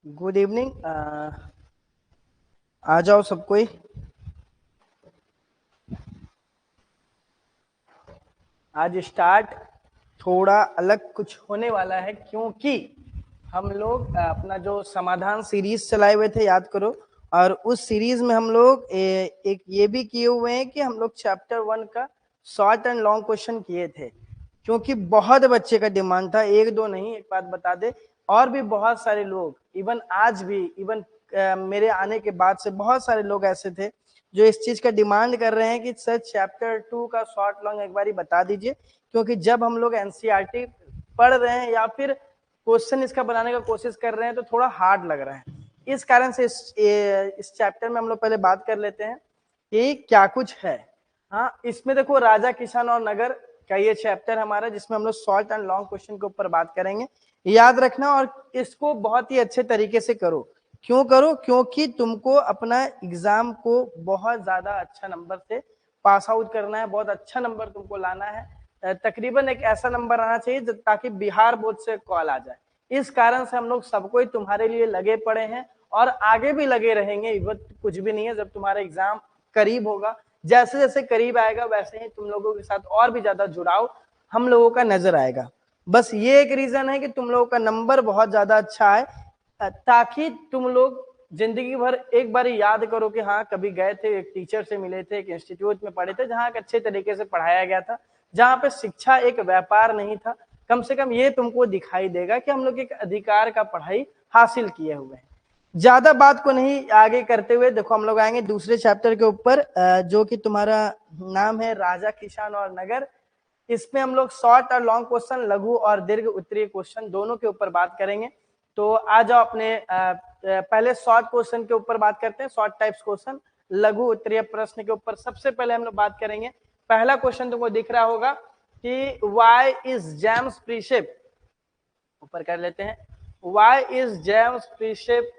Good evening. आ जाओ सब कोई। आज स्टार्ट थोड़ा अलग कुछ होने वाला है, क्योंकि हम लोग अपना जो समाधान सीरीज चलाए हुए थे, याद करो। और उस सीरीज में हम लोग एक ये भी किए हुए हैं कि हम लोग चैप्टर 1 का शॉर्ट एंड लॉन्ग क्वेश्चन किए थे, क्योंकि बहुत बच्चे का डिमांड था। एक दो नहीं, एक बात बता दे, और भी बहुत सारे लोग, इवन आज भी, इवन मेरे आने के बाद से बहुत सारे लोग ऐसे थे जो इस चीज का डिमांड कर रहे हैं कि सर चैप्टर 2 का शॉर्ट लॉन्ग एक बार बता दीजिए, क्योंकि जब हम लोग एनसीईआरटी पढ़ रहे हैं या फिर क्वेश्चन इसका बनाने का कोशिश कर रहे हैं तो थोड़ा हार्ड लग रहा है। इस कारण से इस चैप्टर में हम लोग पहले बात कर लेते हैं कि क्या कुछ है। हाँ, इसमें देखो राजा, किसान और नगर का ये चैप्टर हमारा, जिसमें हम लोग शॉर्ट एंड लॉन्ग क्वेश्चन के ऊपर बात करेंगे। याद रखना और इसको बहुत ही अच्छे तरीके से करो। क्यों करो? क्योंकि तुमको अपना एग्जाम को बहुत ज्यादा अच्छा नंबर से पास आउट करना है, बहुत अच्छा नंबर तुमको लाना है। तकरीबन एक ऐसा नंबर आना चाहिए ताकि बिहार बोर्ड से कॉल आ जाए। इस कारण से हम लोग सब कोई तुम्हारे लिए लगे पड़े हैं और आगे भी लगे रहेंगे। कुछ भी नहीं है, जब तुम्हारा एग्जाम करीब होगा, जैसे जैसे करीब आएगा वैसे ही तुम लोगों के साथ और भी ज्यादा जुड़ाव हम लोगों का नजर आएगा। बस ये एक रीजन है कि तुम लोगों का नंबर बहुत ज्यादा अच्छा है, ताकि तुम लोग जिंदगी भर एक बार याद करो कि हाँ, कभी गए थे, एक टीचर से मिले थे, एक इंस्टीट्यूट में पढ़े थे जहाँ अच्छे तरीके से पढ़ाया गया था, जहाँ पे शिक्षा एक व्यापार नहीं था। कम से कम ये तुमको दिखाई देगा कि हम लोग एक अधिकार का पढ़ाई हासिल किए हुए हैं। ज्यादा बात को नहीं आगे करते हुए देखो, हम लोग आएंगे दूसरे चैप्टर के ऊपर, जो कि तुम्हारा नाम है राजा, किसान और नगर। इसमें हम लोग शॉर्ट और लॉन्ग क्वेश्चन, लघु और दीर्घ उत्तरीय क्वेश्चन दोनों के ऊपर बात करेंगे। तो आ जाओ अपने पहले शॉर्ट क्वेश्चन के ऊपर बात करते हैं, शॉर्ट टाइप्स क्वेश्चन, लघु उत्तरीय प्रश्न के ऊपर सबसे पहले हम लोग बात करेंगे। पहला क्वेश्चन तुमको दिख रहा होगा कि वाई इज जेम्स प्रीशेप, ऊपर कर लेते हैं, why is James Prinsep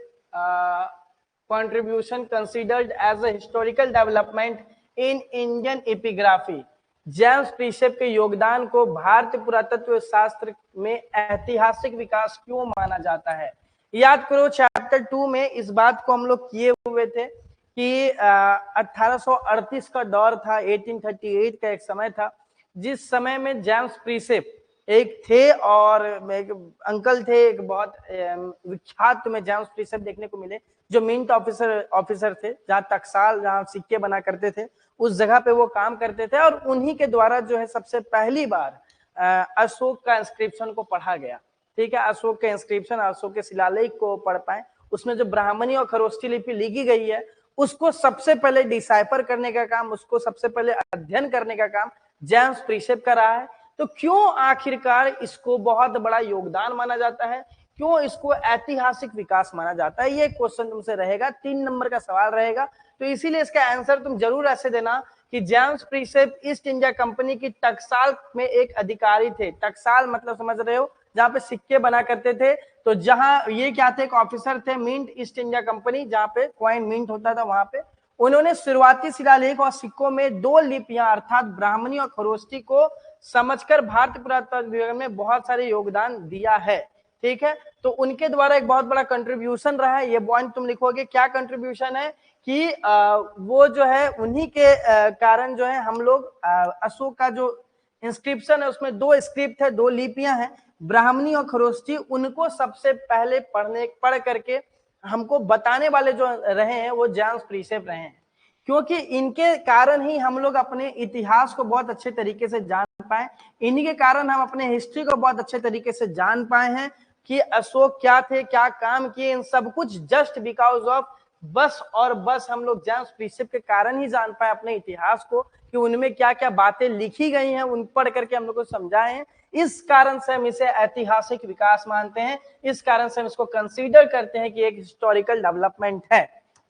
contribution considered as a historical development in Indian epigraphy। James Prinsep के योगदान को भारतीय पुरातत्व शास्त्र में ऐतिहासिक विकास क्यों माना जाता है? याद करो चैप्टर 2 में इस बात को हम लोग किए हुए थे कि 1838 का दौर था, 1838 का एक समय था, जिस समय में जेम्स प्रीशेप एक थे और एक अंकल थे, एक बहुत विख्यात तुम्हें जेम्स प्रीशेप देखने को मिले, जो मिंट ऑफिसर थे, जहाँ टकसाल, जहाँ सिक्के बना करते थे, उस जगह पे वो काम करते थे। और उन्हीं के द्वारा जो है सबसे पहली बार अशोक का इंस्क्रिप्शन को पढ़ा गया। ठीक है, अशोक के इंस्क्रिप्शन, अशोक के शिलालेख को पढ़ पाए, उसमें जो ब्राह्मणी और खरोष्ठी लिपि लिखी गई है उसको सबसे पहले डिसाइफर करने का काम, उसको सबसे पहले अध्ययन करने का काम जेम्स प्रीशेप का रहा है। तो क्यों आखिरकार इसको बहुत बड़ा योगदान माना जाता है, क्यों इसको ऐतिहासिक विकास माना जाता है, ये क्वेश्चन तुमसे रहेगा, 3 नंबर का सवाल रहेगा। तो इसीलिए इसका आंसर तुम जरूर ऐसे देना कि जेम्स प्रीशेप ईस्ट इंडिया कंपनी की टकसाल में एक अधिकारी थे। टकसाल मतलब समझ रहे हो, जहाँ पे सिक्के बना करते थे। तो जहां ये क्या थे, एक ऑफिसर थे, मिंट ईस्ट इंडिया कंपनी, जहाँ पे कॉइन मिंट होता था, वहां पे उन्होंने शुरुआती शिलालेख और सिक्कों में 2 लिपियां अर्थात ब्राह्मणी और खरोष्ठी को समझकर भारतीय पुरातत्व विभाग में बहुत सारे योगदान दिया है। ठीक है, तो उनके द्वारा एक बहुत बड़ा कंट्रीब्यूशन रहा है। ये पॉइंट तुम लिखोगे, क्या कंट्रीब्यूशन है कि वो जो है उन्हीं के कारण जो है हम लोग अशोक का जो इंस्क्रिप्शन है उसमें 2 स्क्रिप्ट है, 2 लिपियां हैं, ब्राह्मणी और खरोष्ठी, उनको सबसे पहले पढ़ करके हमको बताने वाले जो रहे हैं वो जेम्स प्रीशेप रहे हैं। क्योंकि इनके कारण ही हम लोग अपने इतिहास को बहुत अच्छे तरीके से जान पाए, इन्हीं के कारण हम अपने हिस्ट्री को बहुत अच्छे तरीके से जान पाए हैं कि अशोक क्या थे, क्या काम किए, इन सब कुछ जस्ट बिकॉज ऑफ, बस और बस हम लोग जेम्स प्रीशेप के कारण ही जान पाए अपने इतिहास को, कि उनमें क्या क्या बातें लिखी गई हैं, उन पढ़ करके हम लोग को समझाए हैं। इस कारण से हम इसे ऐतिहासिक विकास मानते हैं, इस कारण से हम इसको कंसीडर करते हैं कि एक हिस्टोरिकल डेवलपमेंट है।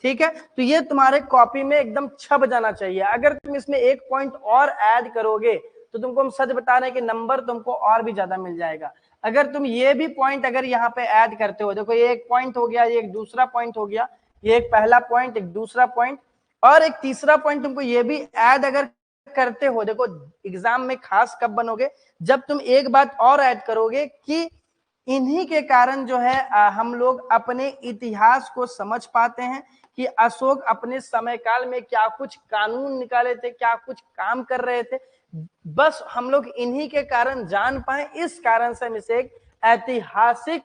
ठीक है, तो ये तुम्हारे कॉपी में एकदम छप जाना चाहिए। अगर तुम इसमें एक पॉइंट और ऐड करोगे तो तुमको हम सच बता रहे हैं कि नंबर तुमको और भी ज्यादा मिल जाएगा। अगर तुम ये भी पॉइंट अगर यहाँ पे ऐड करते हो, देखो ये एक पॉइंट हो गया, ये एक दूसरा पॉइंट हो गया, ये एक पहला पॉइंट, एक दूसरा पॉइंट और एक तीसरा पॉइंट तुमको ये भी ऐड अगर करते हो, देखो एग्जाम में खास कब बनोगे, जब तुम एक बात और ऐड करोगे कि इन्हीं के कारण जो है हम लोग अपने इतिहास को समझ पाते हैं कि अशोक अपने समय काल में क्या कुछ कानून निकाले थे, क्या कुछ काम कर रहे थे। बस हम लोग इन्हीं के कारण जान पाए, इस कारण से हम इसे एक ऐतिहासिक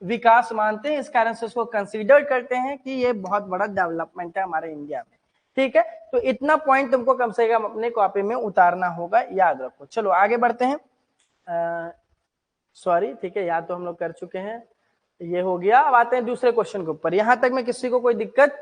विकास मानते हैं, इस कारण से उसको कंसीडर करते हैं कि ये बहुत बड़ा डेवलपमेंट है हमारे इंडिया में। ठीक है, तो इतना पॉइंट तुमको कम से कम अपने कॉपी में उतारना होगा, याद रखो। चलो आगे बढ़ते हैं। सॉरी, ठीक है, याद तो हम लोग कर चुके हैं, ये हो गया। अब आते हैं दूसरे क्वेश्चन के ऊपर। यहां तक में किसी को कोई दिक्कत?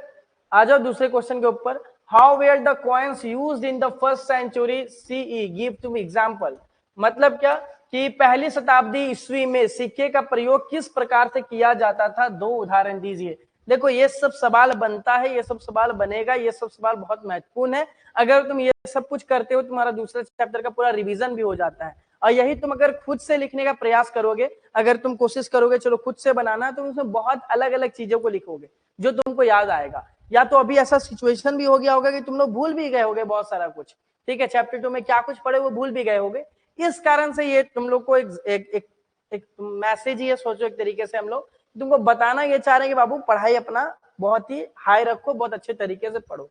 आ जाओ दूसरे क्वेश्चन के ऊपर। How were the coins used in the first century CE, give to me example. मतलब क्या कि पहली शताब्दी ईस्वी में सिक्के का प्रयोग किस प्रकार से किया जाता था, दो उदाहरण दीजिए। देखो ये सब सवाल बनता है, ये सब सवाल बनेगा, ये सब सवाल बहुत महत्वपूर्ण है। अगर तुम ये सब कुछ करते हो तुम्हारा दूसरे चैप्टर का पूरा रिवीजन भी हो जाता है। और यही तुम अगर खुद से लिखने का प्रयास करोगे, अगर तुम कोशिश करोगे चलो खुद से बनाना, तो उसमें बहुत अलग अलग चीजों को लिखोगे जो तुमको याद आएगा। या तो अभी ऐसा सिचुएशन भी हो गया होगा कि तुम लोग भूल भी गए होगे बहुत सारा कुछ। ठीक है, चैप्टर 2 में क्या कुछ पढ़े वो भूल भी गए होगे। इस कारण से ये तुम लोग को एक मैसेज ही है, सोचो एक तरीके से हम लोग तुमको बताना ये चाह रहे हैं कि बाबू पढ़ाई अपना बहुत ही हाई रखो, बहुत अच्छे तरीके से पढ़ो।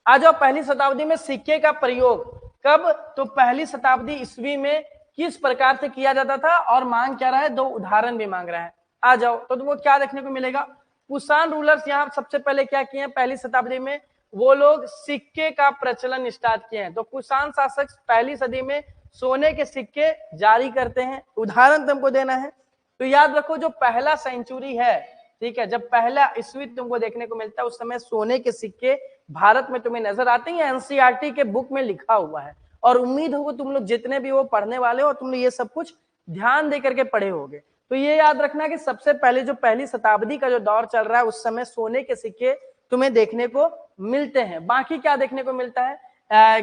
आ जाओ, पहली शताब्दी में सिक्के का प्रयोग कब? तो पहली शताब्दी ईस्वी में किस प्रकार से किया जाता था, और मांग क्या रहा है, दो उदाहरण भी मांग रहा है। आ जाओ, तो तुमको क्या देखने को मिलेगा? कुषाण रूलर्स यहाँ सबसे पहले क्या किए हैं, पहली शताब्दी में वो लोग सिक्के का प्रचलन स्टार्ट किए हैं। तो कुषाण शासक पहली सदी में सोने के सिक्के जारी करते हैं। उदाहरण तुमको देना है तो याद रखो, जो पहला सेंचुरी है, ठीक है, जब पहला ईस्वी तुमको देखने को मिलता है उस समय सोने के सिक्के भारत में तुम्हें नजर आते हैं। एनसीईआरटी के बुक में लिखा हुआ है, और उम्मीद होगी तुम लोग जितने भी वो पढ़ने वाले हो तुम लोग ये सब कुछ ध्यान दे करके पढ़े होगे। तो ये याद रखना कि सबसे पहले जो पहली शताब्दी का जो दौर चल रहा है उस समय सोने के सिक्के तुम्हें देखने को मिलते हैं। बाकी क्या देखने को मिलता है,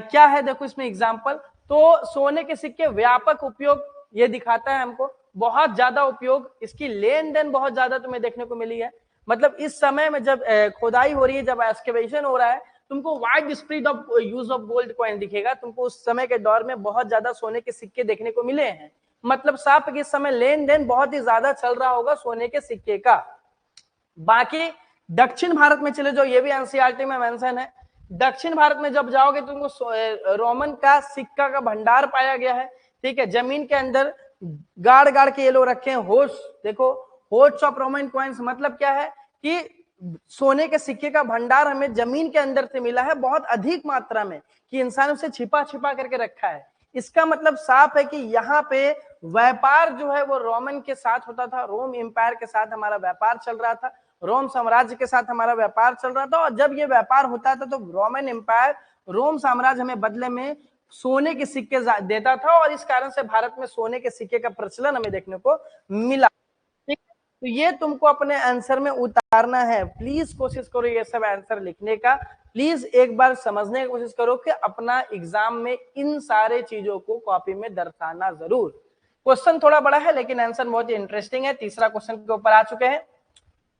क्या है देखो इसमें एग्जाम्पल। तो सोने के सिक्के व्यापक उपयोग ये दिखाता है हमको, बहुत ज्यादा उपयोग, इसकी लेन देन बहुत ज्यादा तुम्हें देखने को मिली है। मतलब इस समय में जब खुदाई हो रही है, जब एक्सकेवेशन हो रहा है, तुमको wide spread of use of gold coin दिखेगा। तुमको उस समय के दौर में बहुत ज्यादा सोने के सिक्के देखने को मिले हैं। मतलब साफ के समय लेन देन बहुत ही ज्यादा चल रहा होगा सोने के सिक्के का। बाकी दक्षिण भारत में चले जाओ, ये भी एनसीईआरटी में मेंशन है। दक्षिण भारत में जब जाओगे तुमको रोमन का सिक्का का भंडार पाया गया है। ठीक है, जमीन के अंदर गाड़ गाड़ के ये लोग रखे हैं होर्स। देखो होर्स ऑफ रोमन कॉइन्स मतलब क्या है कि सोने के सिक्के का भंडार हमें जमीन के अंदर से मिला है बहुत अधिक मात्रा में, कि इंसान उसे छिपा छिपा करके रखा है। इसका मतलब साफ है कि यहाँ पे व्यापार जो है वो रोमन के साथ होता था, रोम एम्पायर के साथ हमारा व्यापार चल रहा था, रोम साम्राज्य के साथ हमारा व्यापार चल रहा था। और जब ये व्यापार होता था तो रोमन एम्पायर, रोम साम्राज्य हमें बदले में सोने के सिक्के देता था, और इस कारण से भारत में सोने के सिक्के का प्रचलन हमें देखने को मिला। ठीक है, तो ये तुमको अपने आंसर में उतारना है। प्लीज कोशिश करो ये सब आंसर लिखने का, प्लीज एक बार समझने की कोशिश करो कि अपना एग्जाम में इन सारे चीजों को कॉपी में दर्शाना जरूर। क्वेश्चन थोड़ा बड़ा है लेकिन आंसर बहुत ही इंटरेस्टिंग है। तीसरा क्वेश्चन के ऊपर आ चुके हैं।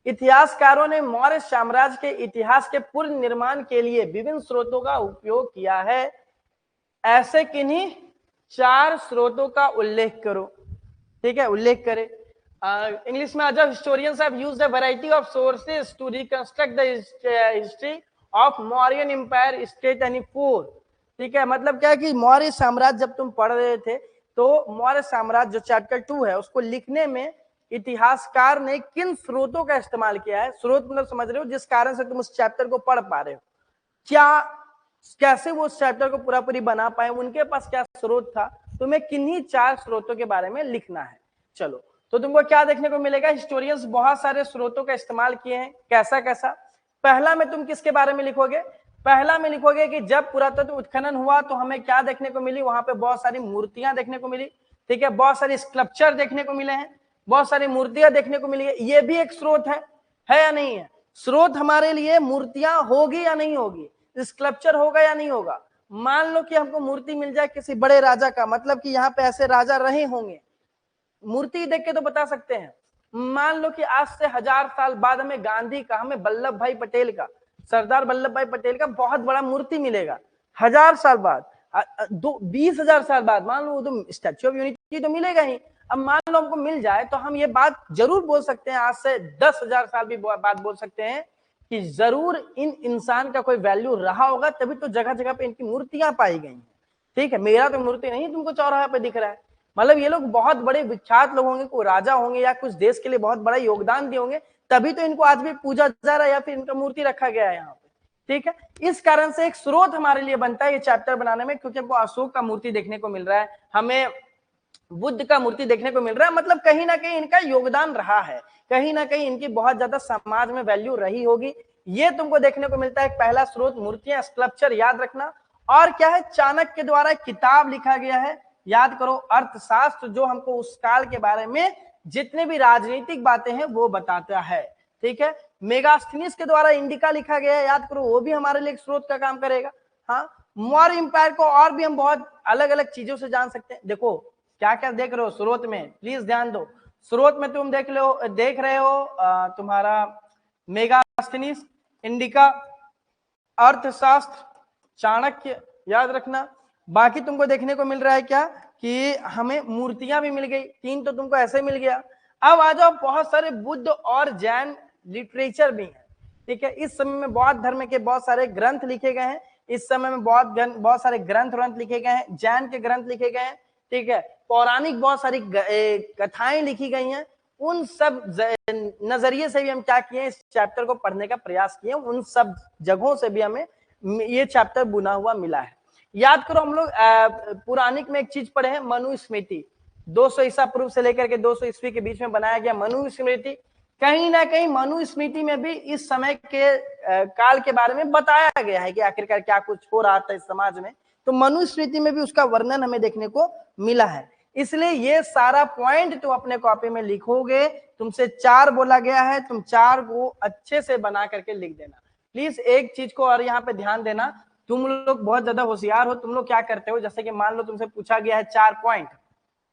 इतिहासकारों ने मौर्य साम्राज्य के इतिहास के पूर्ण निर्माण के लिए विभिन्न स्रोतों का उपयोग किया है। ऐसे किन्हीं चार स्रोतों का उल्लेख करो। ठीक है, उल्लेख करें। इंग्लिश में जब historians have used a variety of sources to reconstruct the history of Mauryan empire state any four. ठीक है, मतलब क्या है कि मौर्य साम्राज्य जब तुम पढ़ रहे थे तो मौर्य साम्राज्य जो चैप्टर 2 है उसको लिखने में इतिहासकार ने किन स्रोतों का इस्तेमाल किया है। स्रोत मतलब समझ रहे हो, जिस कारण से तुम उस चैप्टर को पढ़ पा रहे हो, क्या कैसे वो उस चैप्टर को पूरा पूरी बना पाए, उनके पास क्या स्रोत था। तुम्हें किन्हीं चार स्रोतों के बारे में लिखना है। चलो, तो तुमको क्या देखने को मिलेगा, हिस्टोरियंस बहुत सारे स्रोतों का इस्तेमाल किए हैं। कैसा कैसा? पहला में तुम किसके बारे में लिखोगे? पहला में लिखोगे कि जब पुरातत्व उत्खनन हुआ तो हमें क्या देखने को मिली, वहां पे बहुत सारी मूर्तियां देखने को मिली। ठीक है, बहुत सारी स्कल्पचर देखने को मिले हैं, बहुत सारी मूर्तियां देखने को मिली है। ये भी एक स्रोत है या नहीं है? स्रोत हमारे लिए मूर्तियां होगी या नहीं होगी, स्कल्पचर होगा या नहीं होगा। मान लो कि हमको मूर्ति मिल जाए किसी बड़े राजा का, मतलब कि यहाँ पे ऐसे राजा रहे होंगे, मूर्ति देख के तो बता सकते हैं। मान लो कि आज से 1000 साल बाद हमें गांधी का, हमें वल्लभ भाई पटेल का, सरदार वल्लभ भाई पटेल का बहुत बड़ा मूर्ति मिलेगा 1000 साल बाद, 20,000 साल बाद मान लो तो स्टैच्यू ऑफ यूनिटी तो मिलेगा ही। अब मान लो हमको मिल जाए तो हम ये बात जरूर बोल सकते हैं, आज से 10,000 साल भी बात बोल सकते हैं कि जरूर इन इंसान का कोई वैल्यू रहा होगा, तभी तो जगह जगह पे इनकी मूर्तियां पाई गई हैं। ठीक है, मेरा तो मूर्ति नहीं तुमको चौराहा पे दिख रहा है, मतलब ये लोग बहुत बड़े विख्यात लोग होंगे, कोई राजा होंगे या कुछ देश के लिए बहुत बड़ा योगदान दिए होंगे, तभी तो इनको आज भी पूजा जा रहा है या फिर इनका मूर्ति रखा गया है यहाँ पे। ठीक है, इस कारण से एक स्रोत हमारे लिए बनता है ये चैप्टर बनाने में, क्योंकि हमको अशोक का मूर्ति देखने को मिल रहा है, हमें बुद्ध का मूर्ति देखने को मिल रहा है, मतलब कहीं ना कहीं इनका योगदान रहा है, कहीं ना कहीं इनकी बहुत ज्यादा समाज में वैल्यू रही होगी, ये तुमको देखने को मिलता है। पहला स्रोत मूर्तियां, स्कल्पचर याद रखना। और क्या है, चाणक्य द्वारा किताब लिखा गया है, याद करो, अर्थशास्त्र, जो हमको उस काल के बारे में जितने भी राजनीतिक बातें हैं वो बताता है। ठीक है, मेगास्थनीज के द्वारा इंडिका लिखा गया है, याद करो, वो भी हमारे लिए एक स्रोत का काम करेगा। हाँ, मौर्य इंपायर को और भी हम बहुत अलग अलग चीजों से जान सकते हैं। देखो क्या क्या देख रहे हो स्रोत में, प्लीज ध्यान दो। स्रोत में तुम देख रहे हो तुम्हारा मेगास्थनीज, इंडिका, अर्थशास्त्र, चाणक्य, याद रखना। बाकी तुमको देखने को मिल रहा है क्या कि हमें मूर्तियां भी मिल गई, 3 तो तुमको ऐसे मिल गया। अब आ जाओ, बहुत सारे बुद्ध और जैन लिटरेचर भी है। ठीक है, इस समय में बौद्ध धर्म के बहुत सारे ग्रंथ लिखे गए हैं, इस समय में बहुत सारे ग्रंथ लिखे गए हैं, जैन के ग्रंथ लिखे गए हैं। ठीक है, पौराणिक बहुत सारी कथाएं लिखी गई हैं, उन सब नजरिए से भी हम क्या किए, इस चैप्टर को पढ़ने का प्रयास किए, उन सब जगहों से भी हमें ये चैप्टर बुना हुआ मिला है। याद करो, हम लोग पुराणिक में एक चीज पढ़े हैं, मनुस्मृति, 200 ईसा पूर्व से लेकर के 200 ईस्वी के बीच में बनाया गया मनुस्मृति। कहीं ना कहीं मनुस्मृति में भी इस समय के काल के बारे में बताया गया है कि आखिरकार क्या कुछ हो रहा था इस समाज में, तो मनुस्मृति में भी उसका वर्णन हमें देखने को मिला है। इसलिए ये सारा पॉइंट तुम अपने कॉपी में लिखोगे, तुमसे 4 बोला गया है, तुम 4 को अच्छे से बना करके लिख देना। प्लीज एक चीज को और यहाँ पे ध्यान देना, तुम लोग बहुत ज्यादा होशियार हो, तुम लोग क्या करते हो, जैसे कि मान लो तुमसे पूछा गया है 4 पॉइंट,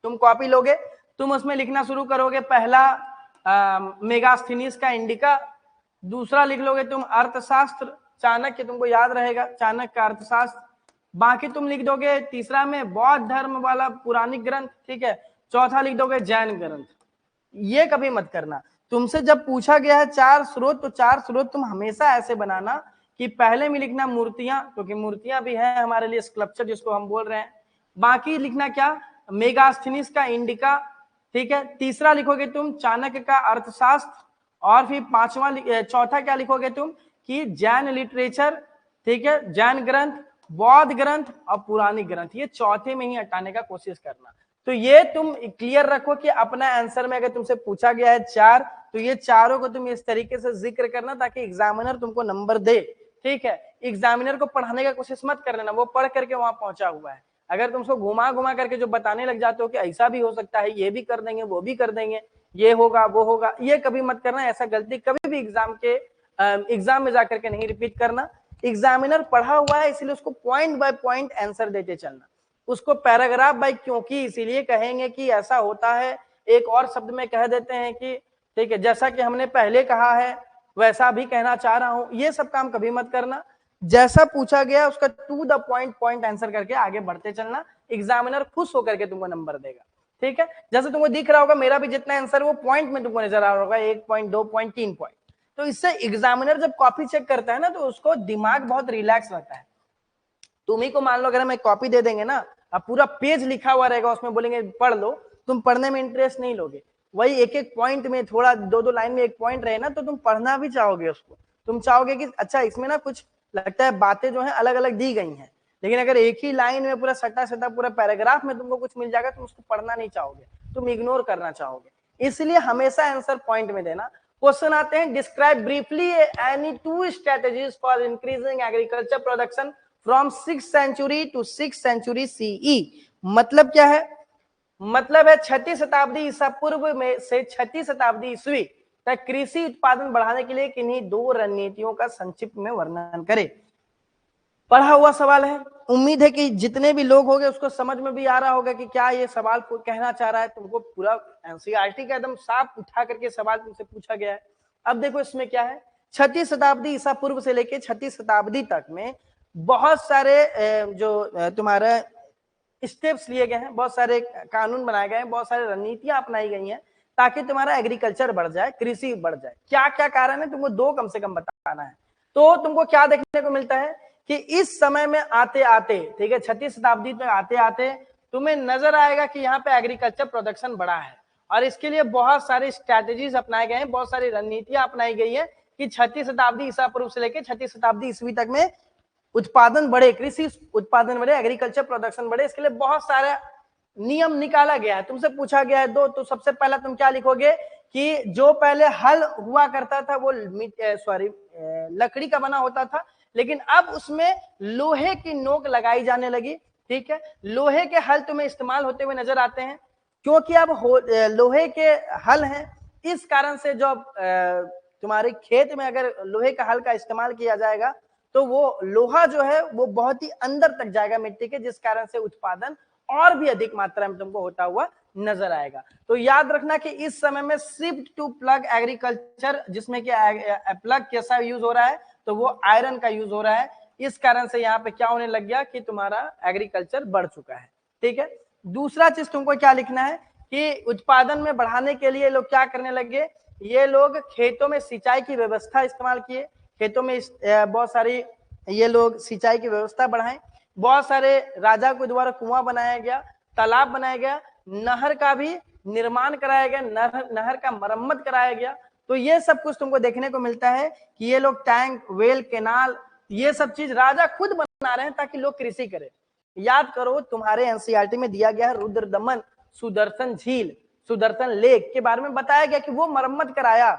तुम कॉपी लोगे, तुम उसमें लिखना शुरू करोगे। पहला मेगास्थनीज का इंडिका, दूसरा लिख लोगे तुम अर्थशास्त्र, चाणक्य तुमको याद रहेगा, चाणक्य का अर्थशास्त्र। बाकी तुम लिख दोगे तीसरा में बौद्ध धर्म वाला पुराणिक ग्रंथ। ठीक है, चौथा लिख दोगे जैन ग्रंथ। ये कभी मत करना, तुमसे जब पूछा गया है 4 स्रोत, तो 4 स्रोत तुम हमेशा ऐसे बनाना कि पहले में लिखना मूर्तियां, क्योंकि मूर्तियां भी है हमारे लिए स्कल्पचर जिसको हम बोल रहे हैं। बाकी लिखना क्या, मेगास्थनीज का इंडिका। ठीक है, तीसरा लिखोगे तुम चाणक्य का अर्थशास्त्र, और फिर चौथा क्या लिखोगे तुम कि जैन लिटरेचर। ठीक है, जैन ग्रंथ, बौद्ध ग्रंथ और पुरानी ग्रंथ, ये चौथे में ही हटाने का कोशिश करना। तो ये तुम क्लियर रखो कि अपना आंसर में अगर तुमसे पूछा गया है 4, तो ये चारों को तुम इस तरीके से जिक्र करना ताकि एग्जामिनर तुमको नंबर दे। ठीक है, एग्जामिनर को पढ़ाने का कोशिश मत कर लेना, वो पढ़ करके वहां पहुंचा हुआ है। अगर तुम उसको घुमा घुमा करके जो बताने लग जाते हो कि ऐसा भी हो सकता है, ये भी कर देंगे, वो भी कर देंगे, ये होगा वो होगा, ये कभी मत करना। ऐसा गलती कभी भी एग्जाम में जाकर के नहीं रिपीट करना। एग्जामिनर पढ़ा हुआ है, इसलिए उसको पॉइंट बाय पॉइंट आंसर देते चलना, उसको पैराग्राफ बाय क्योंकि इसीलिए कहेंगे कि ऐसा होता है, एक और शब्द में कह देते हैं कि ठीक है जैसा कि हमने पहले कहा है वैसा भी कहना चाह रहा हूं, ये सब काम कभी मत करना। जैसा पूछा गया उसका टू द पॉइंट आंसर करके आगे बढ़ते चलना, एग्जामिनर खुश होकर के तुमको नंबर देगा। ठीक है, जैसे तुमको दिख रहा होगा मेरा भी जितना आंसर वो पॉइंट में तुमको नजर आ रहा होगा, 1 पॉइंट, 2 पॉइंट, 3 पॉइंट। तो इससे एग्जामिनर जब कॉपी चेक करता है ना, तो उसको दिमाग बहुत रिलैक्स रहता है। तुम्ही को मान लो अगर हम एक कॉपी दे देंगे ना, अब पूरा पेज लिखा हुआ रहेगा, उसमें बोलेंगे पढ़ लो, तुम पढ़ने में इंटरेस्ट नहीं लोगे। वही एक एक पॉइंट में थोड़ा 2-2 लाइन में एक पॉइंट रहे ना, तो तुम पढ़ना भी चाहोगे उसको, तुम चाहोगे कि अच्छा इसमें ना कुछ लगता है बातें जो है अलग अलग दी गई हैं। लेकिन अगर एक ही लाइन में पूरा सटा सटा पूरा पैराग्राफ में तुमको कुछ मिल जाएगा, तुम उसको पढ़ना नहीं चाहोगे, तुम इग्नोर करना चाहोगे। इसलिए हमेशा आंसर पॉइंट में देना। क्वेश्चन आते हैं, describe briefly any 2 strategies for increasing agriculture production from 6th century to 6th century CE। मतलब क्या है, मतलब है 6वीं शताब्दी ईसा पूर्व में से 6वीं शताब्दी ईस्वी तक कृषि उत्पादन बढ़ाने के लिए किन्हीं 2 रणनीतियों का संक्षिप्त में वर्णन करे। पढ़ा हुआ सवाल है, उम्मीद है कि जितने भी लोग होंगे उसको समझ में भी आ रहा होगा कि क्या ये सवाल को कहना चाह रहा है। तुमको पूरा एनसीईआरटी का एकदम साफ उठा करके सवाल तुमसे पूछा गया है। अब देखो इसमें क्या है, 6वीं शताब्दी ईसा पूर्व से लेकर 6वीं शताब्दी तक में बहुत सारे जो तुम्हारा स्टेप्स लिए गए हैं, बहुत सारे कानून बनाए गए हैं, बहुत सारी रणनीतियां अपनाई गई हैं ताकि तुम्हारा एग्रीकल्चर बढ़ जाए, कृषि बढ़ जाए। क्या क्या कारण है तुमको दो कम से कम बताना है। तो तुमको क्या देखने को मिलता है कि इस समय में आते आते, ठीक है, 6वीं शताब्दी तक आते आते तुम्हें नजर आएगा कि यहाँ पे एग्रीकल्चर प्रोडक्शन बढ़ा है, और इसके लिए बहुत सारे स्ट्रैटेजीज अपनाए गए हैं, बहुत सारी रणनीतियां अपनाई गई है कि 6वीं शताब्दी ईसा पूर्व से लेकर 6वीं शताब्दी ईस्वी तक में उत्पादन बढ़े, कृषि उत्पादन बढ़े, एग्रीकल्चर प्रोडक्शन बढ़े। इसके लिए बहुत सारा नियम निकाला गया है, तुमसे पूछा गया है दो, तो सबसे पहला तुम क्या लिखोगे कि जो पहले हल हुआ करता था वो लकड़ी का बना होता था, लेकिन अब उसमें लोहे की नोक लगाई जाने लगी। ठीक है, लोहे के हल तुम्हें इस्तेमाल होते हुए नजर आते हैं, क्योंकि अब लोहे के हल हैं, इस कारण से जो तुम्हारे खेत में अगर लोहे का हल का इस्तेमाल किया जाएगा तो वो लोहा जो है वो बहुत ही अंदर तक जाएगा मिट्टी के, जिस कारण से उत्पादन और भी अधिक मात्रा में तुमको होता हुआ नजर आएगा। तो याद रखना कि इस समय में शिफ्ट टू प्लग एग्रीकल्चर, जिसमें कि प्लग कैसा यूज हो रहा है, तो वो आयरन का यूज हो रहा है। इस कारण से यहाँ पे क्या होने लग गया कि तुम्हारा एग्रीकल्चर बढ़ चुका है। ठीक है, दूसरा चीज तुमको क्या लिखना है कि उत्पादन में बढ़ाने के लिए लोग क्या करने लगे, ये लोग खेतों में सिंचाई की व्यवस्था इस्तेमाल किए, खेतों में बहुत सारी ये लोग सिंचाई की व्यवस्था बढ़ाएं, बहुत सारे राजा के द्वारा कुआं बनाया गया, तालाब बनाया गया, नहर का भी निर्माण कराया गया, नहर का मरम्मत कराया गया। तो ये सब कुछ तुमको देखने को मिलता है कि ये लोग टैंक, वेल, केनाल, ये सब चीज राजा खुद बना रहे हैं ताकि लोग कृषि करें। याद करो तुम्हारे एनसीईआरटी में दिया गया है रुद्र दमन, सुदर्शन झील, सुदर्शन लेक के बारे में बताया गया कि वो मरम्मत कराया